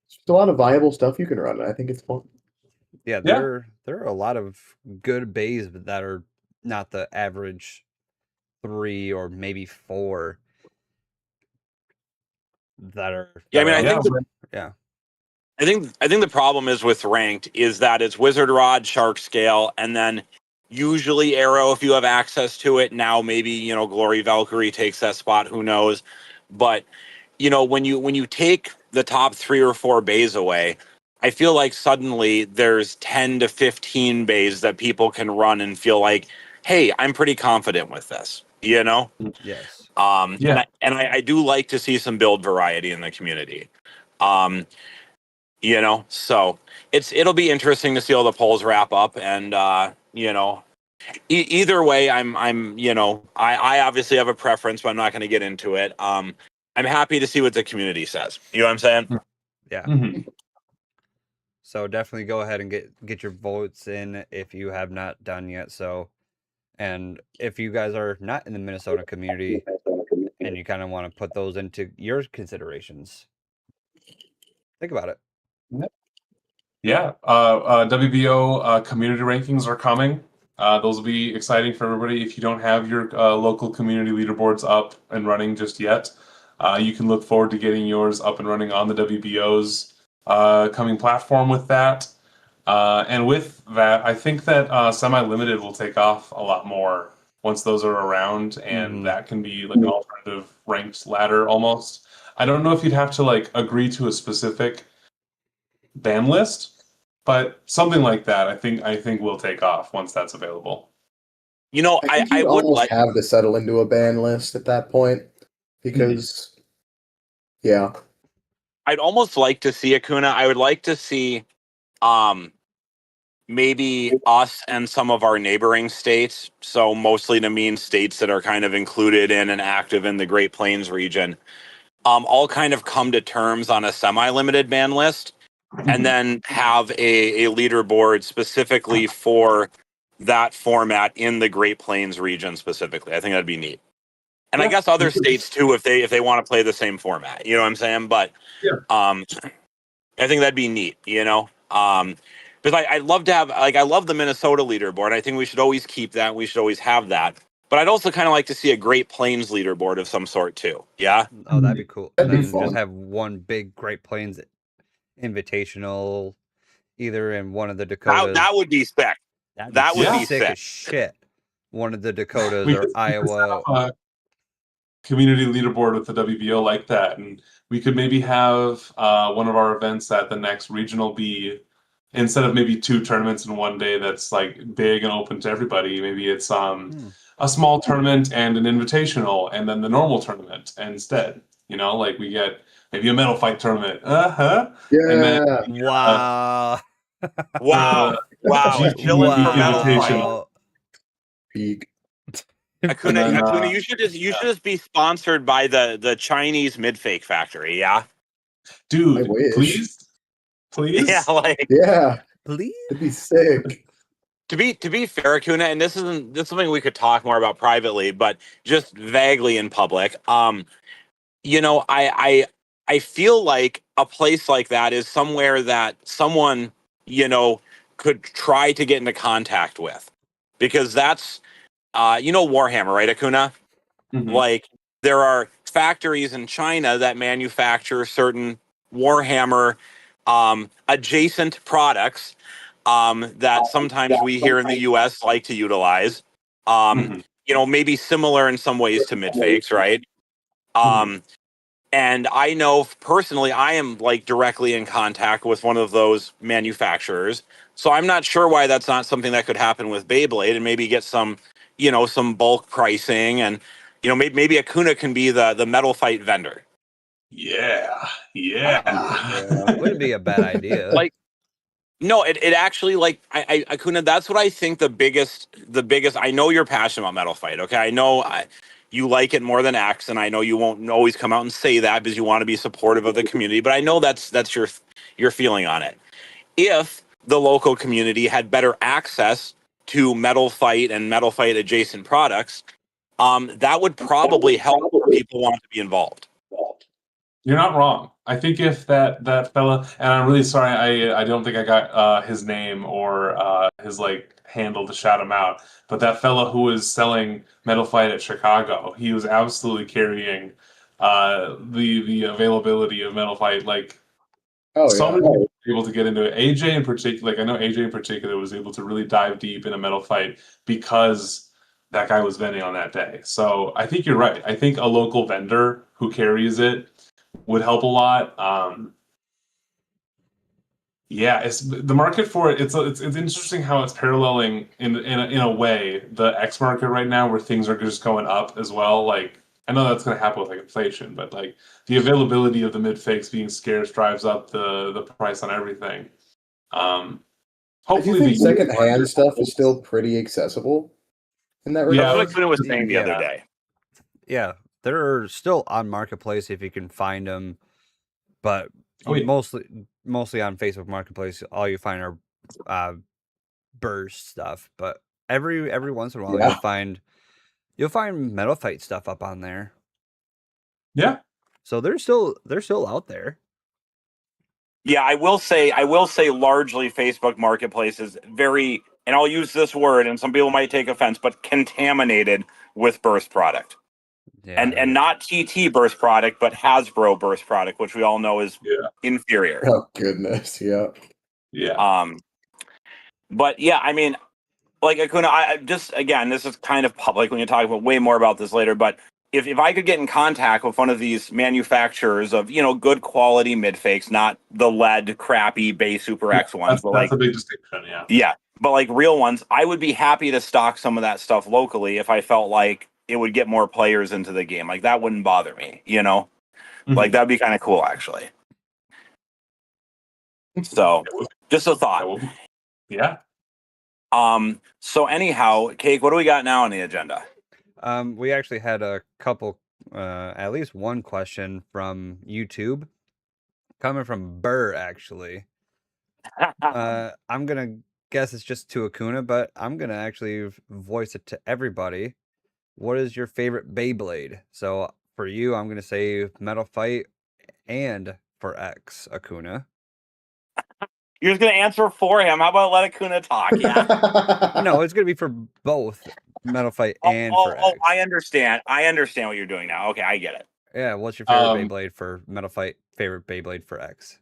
There's a lot of viable stuff you can run. I think it's fun. Yeah, there are a lot of good bays that are not the average 3 or maybe 4 that are. Yeah, I mean, I think I think the problem is with ranked is that it's Wizard Rod, Shark Scale, and then usually Arrow if you have access to it. Now maybe Glory Valkyrie takes that spot. Who knows? But when you take the top 3 or 4 bays away, I feel like suddenly there's 10 to 15 bays that people can run and feel like, hey, I'm pretty confident with this. Yes. Yeah. And I do like to see some build variety in the community. So it'll be interesting to see how the polls wrap up, and either way, I obviously have a preference, but I'm not going to get into it. I'm happy to see what the community says. You know what I'm saying? Yeah. Mm-hmm. So definitely go ahead and get your votes in if you have not done yet. So, and if you guys are not in the Minnesota community and you kind of want to put those into your considerations, think about it. Yeah. WBO community rankings are coming. Those will be exciting for everybody. If you don't have your local community leaderboards up and running just yet, you can look forward to getting yours up and running on the WBO's coming platform with that. And with that, I think that semi-limited will take off a lot more once those are around, and that can be like an alternative ranked ladder almost. I don't know if you'd have to like agree to a specific ban list, but something like that, I think will take off once that's available. I think I you'd would almost like. have to settle into a ban list at that point because, yeah. I'd almost like to see Acuna. I would like to see, maybe us and some of our neighboring states. So mostly to mean states that are kind of included in and active in the Great Plains region. All kind of come to terms on a semi-limited ban list, and then have a leaderboard specifically for that format in the Great Plains region specifically. I think that'd be neat. And I guess other states too, if they want to play the same format. You know what I'm saying? But I think that'd be neat, because I'd love to have, I love the Minnesota leaderboard. I think we should always keep that. We should always have that. But I'd also kind of like to see a Great Plains leaderboard of some sort too. Yeah. Oh, that'd be cool. That'd be And then fun. just have one big Great Plains invitational, either in one of the Dakotas. That would be sick. That would be sick sick as shit. One of the Dakotas We or could Iowa. set up a community leaderboard with the WBO like that, and we could maybe have one of our events at the next regional be, instead of maybe 2 tournaments in one day that's like big and open to everybody, maybe it's a small tournament and an invitational, and then the normal tournament instead. Like we get maybe a metal fight tournament. Yeah. And then Wow. Wow. Villain for Metal Fight. Wow. Peak. Acuna, you should just be sponsored by the Chinese mid-fake factory, yeah? Dude, I wish. please. Yeah, Yeah. Please? It'd be sick. to be fair, Acuna, and this is something we could talk more about privately, but just vaguely in public. I feel like a place like that is somewhere that someone, could try to get into contact with. Because that's Warhammer, right, Acuna? Like, there are factories in China that manufacture certain Warhammer adjacent products that sometimes we here in the US like to utilize. Maybe similar in some ways to mid-fakes, right? And I know personally, I am like directly in contact with one of those manufacturers. So I'm not sure why that's not something that could happen with Beyblade, and maybe get some bulk pricing, and maybe Acuna can be the metal fight vendor. Yeah. Wouldn't be a bad idea. Like, no, it actually, like, Acuna, that's what I think the biggest, I know you're passionate about metal fight. Okay. I know you like it more than X, and I know you won't always come out and say that because you want to be supportive of the community, but I know that's your feeling on it. If the local community had better access to metal fight and metal fight adjacent products, that would probably help people want to be involved. You're not wrong. I think if that fella, and I'm really sorry, I don't think I got his name or his handle to shout him out, but that fella who was selling Metal Fight at Chicago, he was absolutely carrying the availability of Metal Fight Oh So yeah. many people were able to get into it. AJ in particular, like I know AJ in particular was able to really dive deep in a metal fight because that guy was vending on that day. So I think you're right. I think a local vendor who carries it would help a lot. Yeah, it's the market for it. It's interesting how it's paralleling in a way the X market right now, where things are just going up as well. Like I know that's going to happen with like inflation, but like the availability of the mid fakes being scarce drives up the price on everything. I do Hopefully think the secondhand stuff is still pretty accessible in that Yeah, That's regard. what Kuna was saying the other Yeah. day. Yeah, they're still on Marketplace if you can find them, but Oh, yeah. mostly on Facebook Marketplace, all you find are burst stuff. But every once in a while, Yeah. you'll find Metal Fight stuff up on there. Yeah. So they're still out there. Yeah, I will say largely Facebook Marketplace is very, and I'll use this word, and some people might take offense, but contaminated with burst product. Yeah, And not TT burst product, but Hasbro burst product, which we all know is Yeah. inferior. Oh goodness, yeah. Yeah. But yeah, I mean, like Akuna, I just, again, this is kind of public when you talk about way more about this later, but if I could get in contact with one of these manufacturers of, good quality mid fakes, not the lead crappy Bay Super X ones, but That's like, a big distinction. Yeah. yeah, but like real ones, I would be happy to stock some of that stuff locally if I felt like it would get more players into the game. Like that wouldn't bother me, Like that'd be kind of cool, actually. So, just a That thought. will be. Yeah. So anyhow, Cake, what do we got now on the agenda? We actually had a couple, at least one question from YouTube, coming from Burr, actually. I'm gonna guess it's just to Akuna, but I'm gonna actually voice it to everybody. What is your favorite Beyblade? So for you, I'm gonna say Metal Fight, and for X, Akuna. You're just gonna answer for him. How about let Akuna talk? Yeah. No, it's gonna be for both Metal Fight and for X. I understand. I understand what you're doing now. Okay, I get it. Yeah, what's your favorite Beyblade for Metal Fight? Favorite Beyblade for X?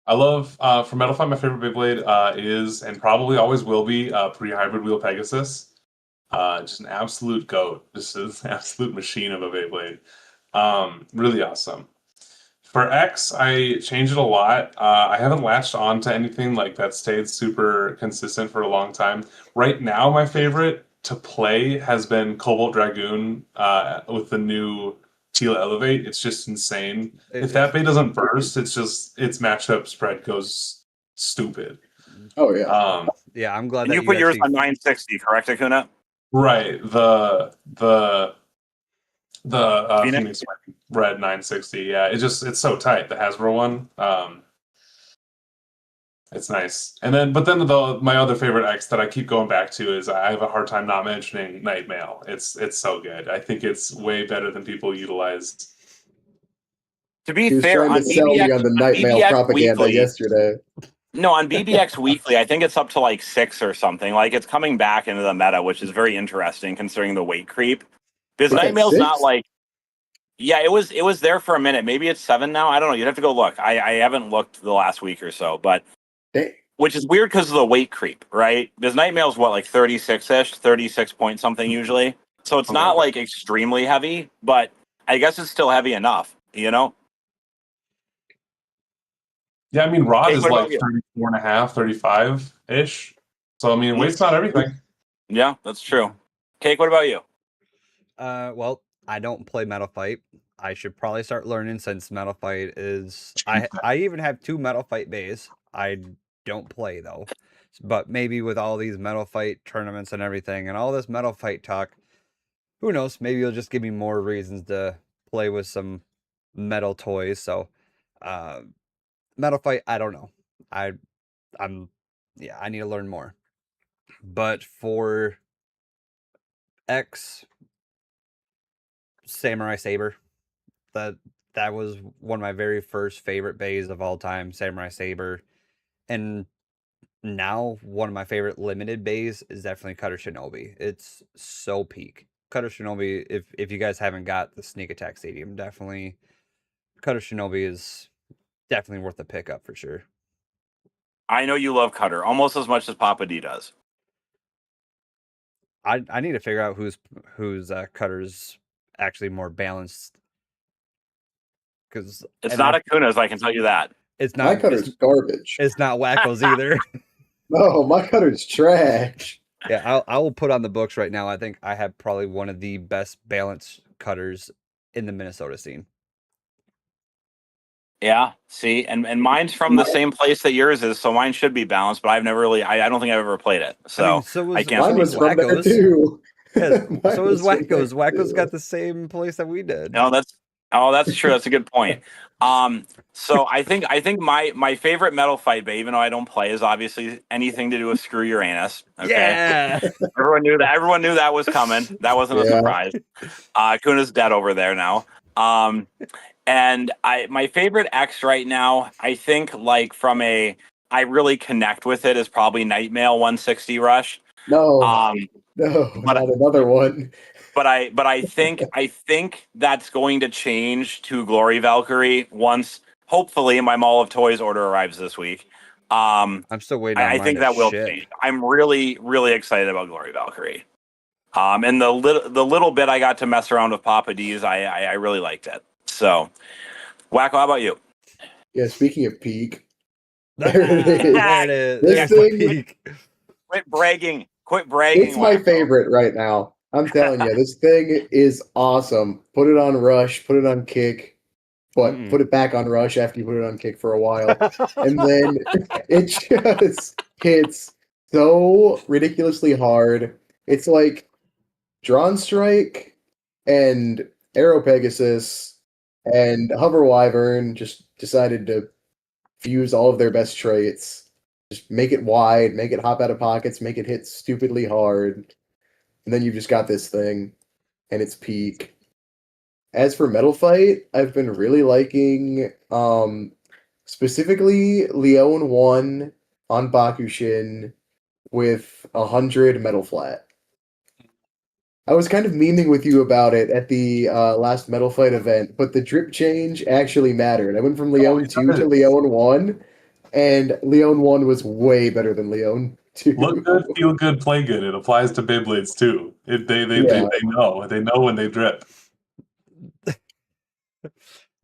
I love for Metal Fight. My favorite Beyblade is and probably always will be pre-hybrid wheel Pegasus. Just an absolute goat. Just an absolute machine of a Beyblade. Really awesome. For X, I change it a lot. I haven't latched on to anything like that stayed super consistent for a long time. Right now, my favorite to play has been Cobalt Dragoon with the new Teal Elevate. It's just insane. If that bay doesn't burst, its matchup spread goes stupid. Oh yeah. Yeah, I'm glad And that you put yours actually... on 960, correct, Akuna? Right. The Phoenix? Phoenix Red 960. Yeah, it's so tight. The Hasbro one. It's nice. And then my other favorite X that I keep going back to is I have a hard time not mentioning Night Mail. It's so good. I think it's way better than people utilize. To be He was fair, trying on to sell me BBX, on the night mail BBX propaganda Weekly, yesterday. no, on BBX Weekly, I think it's up to like 6 or something. Like it's coming back into the meta, which is very interesting considering the weight creep. Because It's Night at Mail's 6? not like, yeah, it was there for a minute. Maybe it's 7 now. I don't know. You'd have to go look. I haven't looked the last week or so, but Dang. which is weird because of the weight creep, right? Because Night Mail's what, like 36-ish, 36 point something usually. So it's not like extremely heavy, but I guess it's still heavy enough, Yeah, I mean, Rod Hey, is what about like you? 34 and a half, 35-ish. So, I mean, weight's not everything. Yeah, that's true. Cake, what about you? Well, I don't play Metal Fight. I should probably start learning since Metal Fight is... I even have 2 Metal Fight bays. I don't play, though. But maybe with all these Metal Fight tournaments and everything, and all this Metal Fight talk, who knows? Maybe you'll just give me more reasons to play with some metal toys. So, Metal Fight, I don't know. I need to learn more. But for X, Samurai Saber, that was one of my very first favorite bays of all time, Samurai Saber. And now one of my favorite limited bays is definitely Cutter Shinobi. It's so peak. Cutter Shinobi, if you guys haven't got the Sneak Attack Stadium, definitely Cutter Shinobi is definitely worth a pickup for sure. I know you love Cutter almost as much as Papa D does. I need to figure out whose Cutter's actually more balanced, because It's not Acuna's, I can tell you that. It's My not Cutter's garbage. It's not Wacko's either. No, my Cutter's trash. Yeah, I will put on the books right now. I think I have probably one of the best balanced cutters in the Minnesota scene. Yeah, see, and mine's from the same place that yours is, so mine should be balanced. But I've never really, I don't think I've ever played it. So I mean, so was, can't Mine speak was to from it. there too. Yeah, Mine so was from Wacko's. there, Wacko's too. got the same place that we did. No, that's true. That's a good point. So I think my favorite metal fight, but even though I don't play, is obviously anything to do with Screw Uranus. Okay, Yeah. everyone knew that. Everyone knew that was coming. That wasn't a Yeah. surprise. Kuna's dead over there now. And my favorite X right now, I think, like I really connect with it, is probably Nightmail 160 Rush. No, But not another one. but I think that's going to change to Glory Valkyrie once, hopefully, my Mall of Toys order arrives this week. I'm still waiting on I mine think to that will ship. change. I'm really, really excited about Glory Valkyrie. And the little bit I got to mess around with Papa D's, I really liked it. So, Wacko, how about you? Yeah, speaking of peak, there it is. There it is. This There's the thing- peak. Quit bragging. Quit bragging. It's my Wacko. favorite right now. I'm telling you, this thing is awesome. Put it on Rush, put it on Kick, but Mm. put it back on Rush after you put it on Kick for a while. And then it just hits so ridiculously hard. It's like Drawn Strike and Arrow Pegasus and Hover Wyvern just decided to fuse all of their best traits. Just make it wide, make it hop out of pockets, make it hit stupidly hard. And then you've just got this thing, and it's peak. As for Metal Fight, I've been really liking specifically Leon 1 on Bakushin with 100 Metal Flat. I was kind of memeing with you about it at the last Metal Fight event, but the drip change actually mattered. I went from Leon 2 to Leon 1, and Leon 1 was way better than Leon 2. Look good, feel good, play good. It applies to Beyblades too. They know. They know when they drip.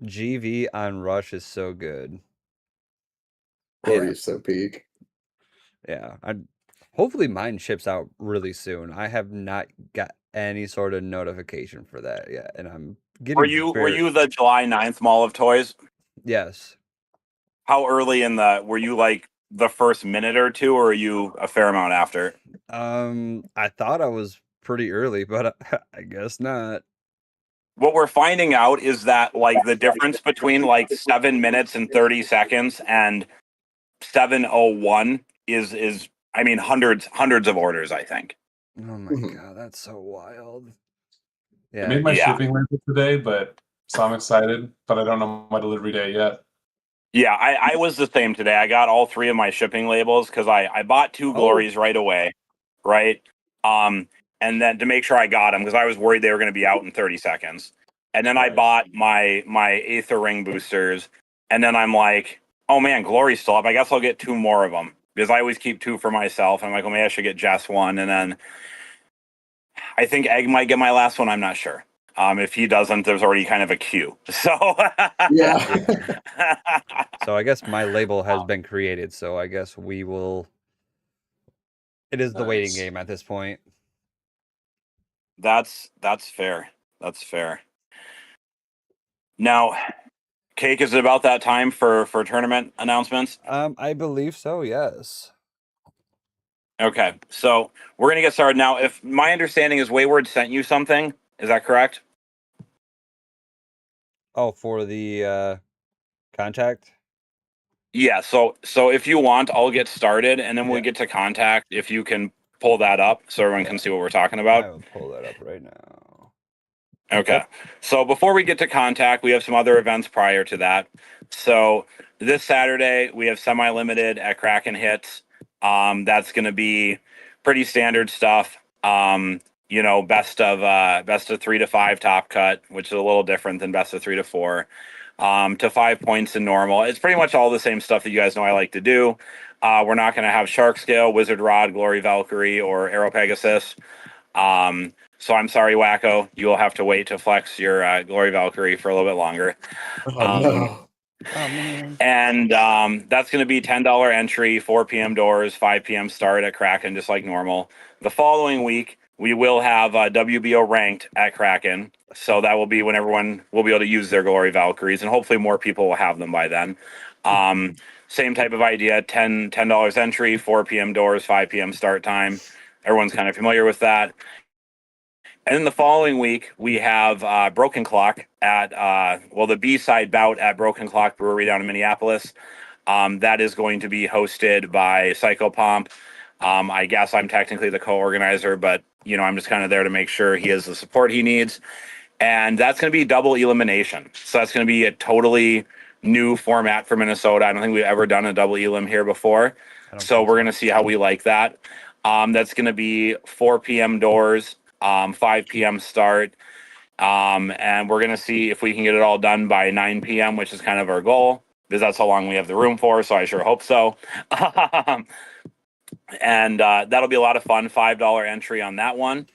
GV on Rush is so good. Glory Yeah. is so peak. Yeah. Hopefully mine ships out really soon. I have not got any sort of notification for that yet, and I'm getting Were you the July 9th Mall of Toys? Yes. How early were you like the first minute or two, or are you a fair amount after? I thought I was pretty early, but I guess not. What we're finding out is that like the difference between like 7 minutes and 30 seconds and 7:01 is I mean hundreds of orders, I think. Oh my god, that's so wild. I Yeah. made my Yeah. shipping label today, so I'm excited, but I don't know my delivery date yet. Yeah, I was the same today. I got all 3 of my shipping labels because I bought 2 glories right away, right? And then to make sure I got them because I was worried they were going to be out in 30 seconds. And then I Right. bought my Aether Ring boosters, and then I'm like, oh man, Glory's still up. I guess I'll get 2 more of them because I always keep 2 for myself. I'm like, well, maybe I should get Jess one, and then I think Egg might get my last one. I'm not sure. If he doesn't, there's already kind of a queue. So Yeah. So I guess my label has been created, so I guess we will. It is the waiting Nice. game at this point. That's fair. That's fair. Now, Cake, is it about that time for tournament announcements? I believe so, yes. Okay, so we're gonna get started now. If my understanding is Wayward sent you something, is that correct? Oh, for the contact? Yeah. So if you want, I'll get started, and then when we Yeah. get to contact, if you can pull that up so everyone can see what we're talking about. I will pull that up right now. Okay. So before we get to contact, we have some other events prior to that. So this Saturday we have semi-limited at Kraken Hits. That's going to be pretty standard stuff. You know, best of 3 to 5 top cut, which is a little different than best of 3 to 4. to 5 points in normal. It's pretty much all the same stuff that you guys know I like to do. We're not going to have Shark Scale, Wizard Rod, Glory Valkyrie, or Arrow Pegasus. So I'm sorry, Wacko. You will have to wait to flex your Glory Valkyrie for a little bit longer. Oh no. Oh man. And that's going to be $10 entry, 4 p.m. doors, 5 p.m. start at Kraken, just like normal. The following week, we will have WBO ranked at Kraken. So that will be when everyone will be able to use their Glory Valkyries, and hopefully more people will have them by then. Same type of idea, $10 entry, 4 p.m. doors, 5 p.m. start time. Everyone's kind of familiar with that. And then the following week, we have Broken Clock at, the B-side bout at Broken Clock Brewery down in Minneapolis. That is going to be hosted by Psycho Pomp. I guess I'm technically the co-organizer, but, I'm just kind of there to make sure he has the support he needs. And that's going to be double elimination. So that's going to be a totally new format for Minnesota. I don't think we've ever done a double elim here before. So we're going to see how we like that. That's going to be 4 p.m. doors, 5 p.m. start. And we're going to see if we can get it all done by 9 p.m., which is kind of our goal, because that's how long we have the room for. So I sure hope so. And that'll be a lot of fun. $5 entry on that one.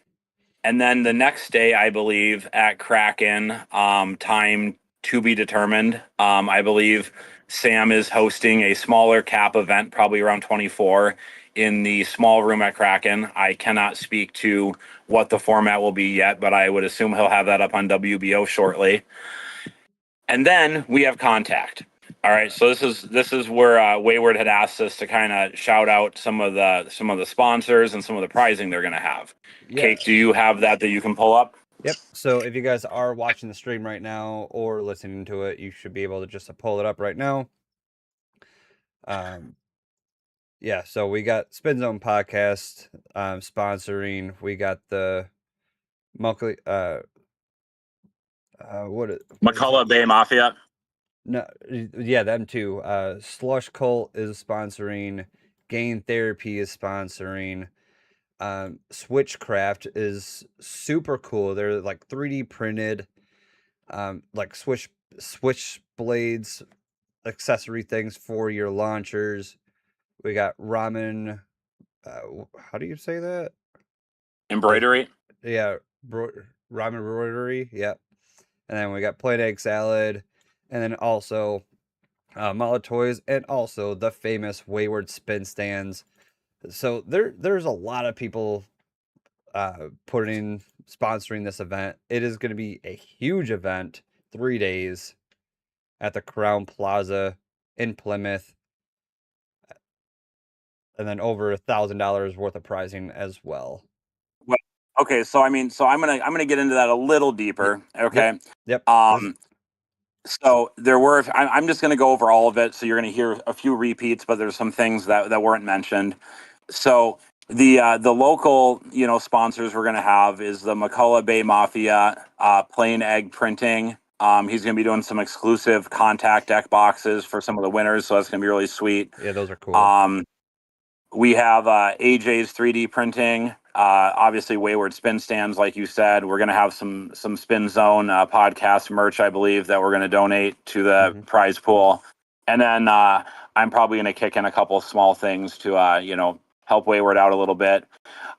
And then the next day, I believe, at Kraken, time to be determined. I believe Sam is hosting a smaller cap event, probably around 24, in the small room at Kraken. I cannot speak to what the format will be yet, but I would assume he'll have that up on WBO shortly. And then we have Contact. All right, so this is where Wayward had asked us to kind of shout out some of the sponsors and some of the prizing they're going to have. Yeah. Cake, do you have that you can pull up? Yep. So if you guys are watching the stream right now or listening to it, you should be able to just pull it up right now. Yeah. So we got Spin Zone Podcast sponsoring. We got the Monthly. McCullough Bay Mafia. No, yeah, them too. Slush Cult is sponsoring. Gain Therapy is sponsoring. Switchcraft is super cool. They're like 3D printed, like switch blades, accessory things for your launchers. We got ramen. How do you say that? Embroidery. Yeah, ramen embroidery. Yep. And then we got plain egg salad, and then also Mala Toys, and also the famous Wayward spin stands. So there's a lot of people sponsoring this event. It is going to be a huge event, 3 days at the Crown Plaza in Plymouth, and then over $1,000 worth of prizing as well. Well, okay, so I'm gonna get into that a little deeper. Okay. Yep. So there were. I'm just gonna go over all of it. So you're gonna hear a few repeats, but there's some things that weren't mentioned. So the local sponsors we're gonna have is the McCullough Bay Mafia, Plain Egg Printing. He's gonna be doing some exclusive Contact deck boxes for some of the winners, so that's gonna be really sweet. Yeah, those are cool. We have AJ's 3D printing. Obviously, Wayward spin stands, like you said. We're gonna have some Spin Zone podcast merch, I believe, that we're gonna donate to the prize pool. And then I'm probably gonna kick in a couple of small things to help Wayward out a little bit.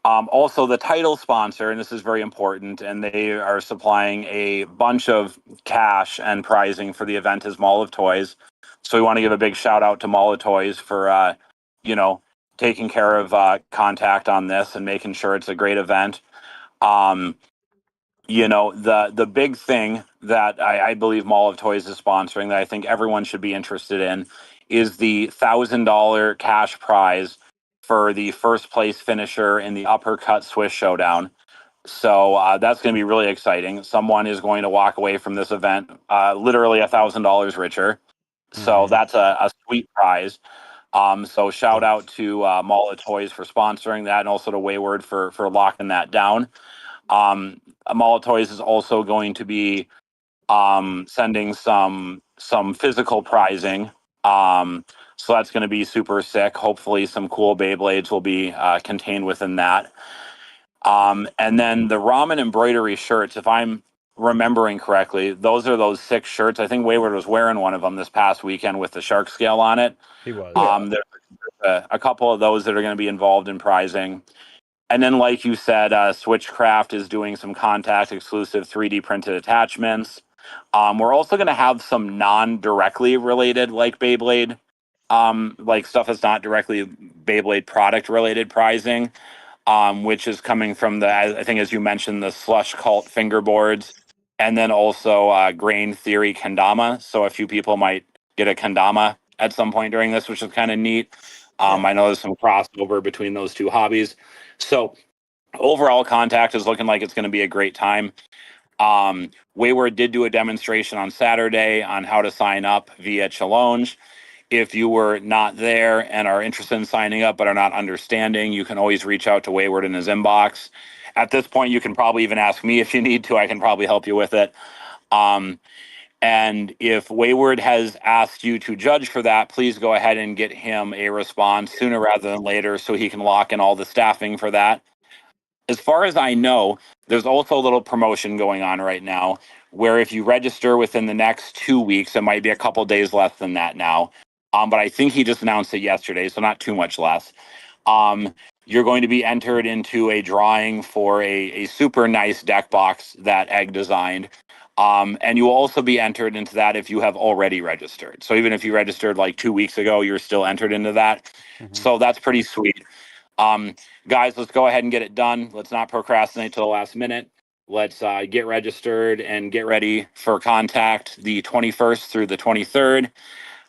Also, the title sponsor, and this is very important, and they are supplying a bunch of cash and prizing for the event, is Mall of Toys. So we want to give a big shout out to Mall of Toys for taking care of Contact on this and making sure it's a great event. The big thing that I believe Mall of Toys is sponsoring that I think everyone should be interested in is the $1,000 cash prize for the first place finisher in the Uppercut Swiss Showdown. So that's going to be really exciting. Someone is going to walk away from this event literally $1,000 richer. So that's a sweet prize. So shout out to Mall of Toys for sponsoring that, and also to Wayward for locking that down. Mall of Toys is also going to be sending some physical prizing. So that's going to be super sick. Hopefully some cool Beyblades will be contained within that. And then the ramen embroidery shirts, if I'm remembering correctly, those are those 6 shirts. I think Wayward was wearing one of them this past weekend with the shark scale on it. He was. There's a couple of those that are going to be involved in prizing. And then, like you said, Switchcraft is doing some contact exclusive 3D printed attachments. We're also going to have some non-directly related, like Beyblade, like stuff that's not directly Beyblade product related prizing, which is coming from I think, as you mentioned, the Slush Cult fingerboards, and then also Grain Theory kendama. So a few people might get a kendama at some point during this, which is kind of neat. I know there's some crossover between those two hobbies. So overall, contact is looking like it's going to be a great time. Wayward did do a demonstration on Saturday on how to sign up via Challenge. If you were not there and are interested in signing up but are not understanding, you can always reach out to Wayward in his inbox. At this point, you can probably even ask me if you need to. I can probably help you with it. And if Wayward has asked you to judge for that, please go ahead and get him a response sooner rather than later so he can lock in all the staffing for that. As far as I know, there's also a little promotion going on right now where if you register within the next 2 weeks, it might be a couple days less than that now. But I think he just announced it yesterday, so not too much less. You're going to be entered into a drawing for a super nice deck box that Egg designed. And you will also be entered into that if you have already registered. So even if you registered like 2 weeks ago, you're still entered into that. So that's pretty sweet. Guys, let's go ahead and get it done. Let's not procrastinate till the last minute. Let's get registered and get ready for contact the 21st through the 23rd.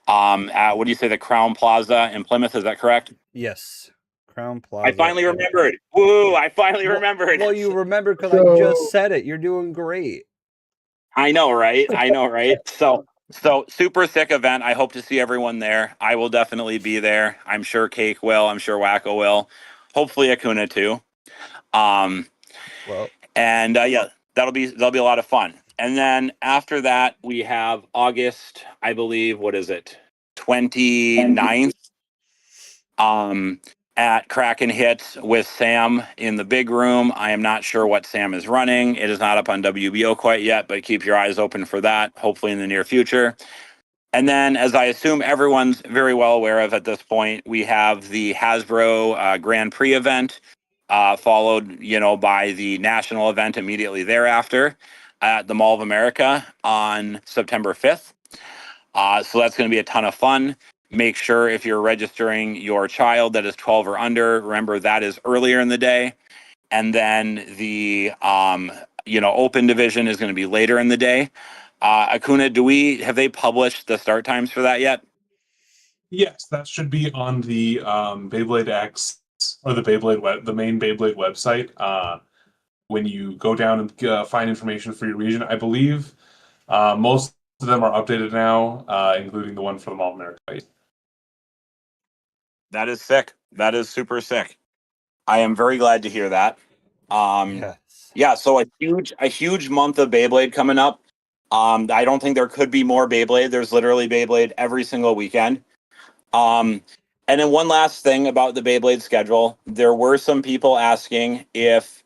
At, what do you say, the Crown Plaza in Plymouth? Is that correct? Yes. Crown Plaza. I finally remembered. Woo! I finally remembered. Well, you remembered because I just said it. You're doing great. I know, right? I know, right? So super sick event. I hope to see everyone there. I will definitely be there. I'm sure Cake will. I'm sure Wacko will. Hopefully Acuna too. Well, and yeah, that'll be a lot of fun. And then after that, we have August, I believe. What is it? 29th. At Kraken Hits with Sam in the big room. I am not sure what Sam is running. It is not up on WBO quite yet, but keep your eyes open for that, hopefully in the near future. And then, as I assume everyone's very well aware of at this point, we have the Hasbro Grand Prix event, followed, by the national event immediately thereafter at the Mall of America on September 5th. So that's going to be a ton of fun. Make sure if you're registering your child that is 12 or under, remember that is earlier in the day. And then the, open division is going to be later in the day. Acuna, have they published the start times for that yet? Yes, that should be on the Beyblade X or the main Beyblade website. When you go down and find information for your region, I believe most of them are updated now, including the one for the Mall of America. That is sick. That is super sick. I am very glad to hear that. yes. Yeah, so a huge month of Beyblade coming up. I don't think there could be more Beyblade. There's literally Beyblade every single weekend. And then one last thing about the Beyblade schedule. There were some people asking if,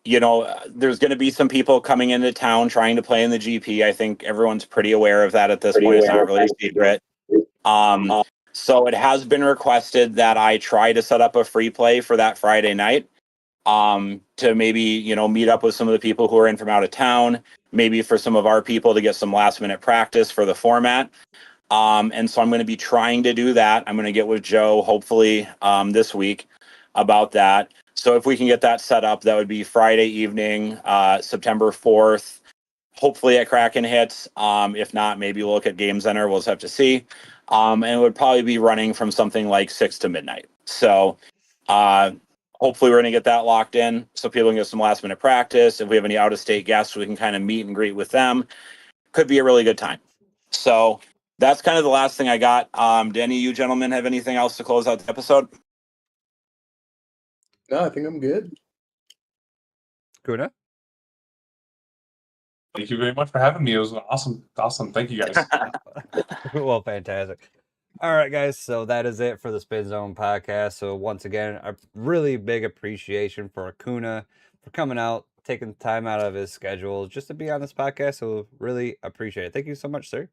there's going to be some people coming into town trying to play in the GP. I think everyone's pretty aware of that at this point. It's not really a secret. So it has been requested that I try to set up a free play for that Friday night, to maybe, meet up with some of the people who are in from out of town, maybe for some of our people to get some last minute practice for the format. And so I'm going to be trying to do that. I'm going to get with Joe, hopefully, this week about that. So if we can get that set up, that would be Friday evening, September 4th, hopefully at Kraken Hits. If not, maybe we'll look at Game Center. We'll just have to see. And it would probably be running from something like 6 to midnight. So hopefully we're going to get that locked in so people can get some last minute practice. If we have any out of state guests, we can kind of meet and greet with them. Could be a really good time. So that's kind of the last thing I got. Do any of you gentlemen have anything else to close out the episode? No, I think I'm good. Kuna? Thank you very much for having me. It was awesome. Thank you guys. Well, fantastic. All right, guys. So that is it for the Spin Zone podcast. So once again, a really big appreciation for Acuna for coming out, taking time out of his schedule just to be on this podcast. So really appreciate it. Thank you so much, sir.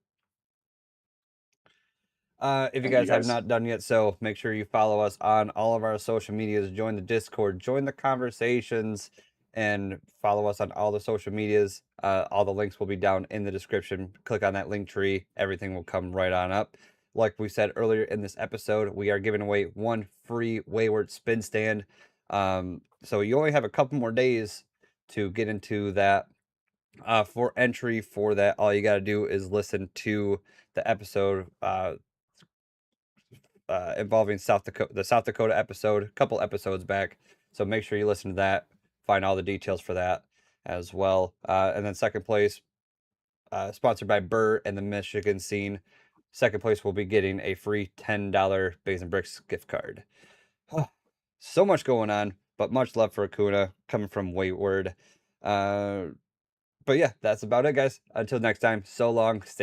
If you Thank guys you, have guys. not done yet, so make sure you follow us on all of our social medias, join the Discord, join the conversations, and follow us on all the social medias. All the links will be down in the description. Click on that link tree. Everything will come right on up. Like we said earlier in this episode, we are giving away 1 free Wayward spin stand. So you only have a couple more days to get into that. For entry for that, all you got to do is listen to the episode involving the South Dakota episode, a couple episodes back. So make sure you listen to that. Find all the details for that as well. And then second place, sponsored by Burr and the Michigan Scene. Second place will be getting a free $10 Bays and Bricks gift card. So much going on, but much love for Acuna coming from Wayward. But yeah, that's about it, guys. Until next time, so long. Stay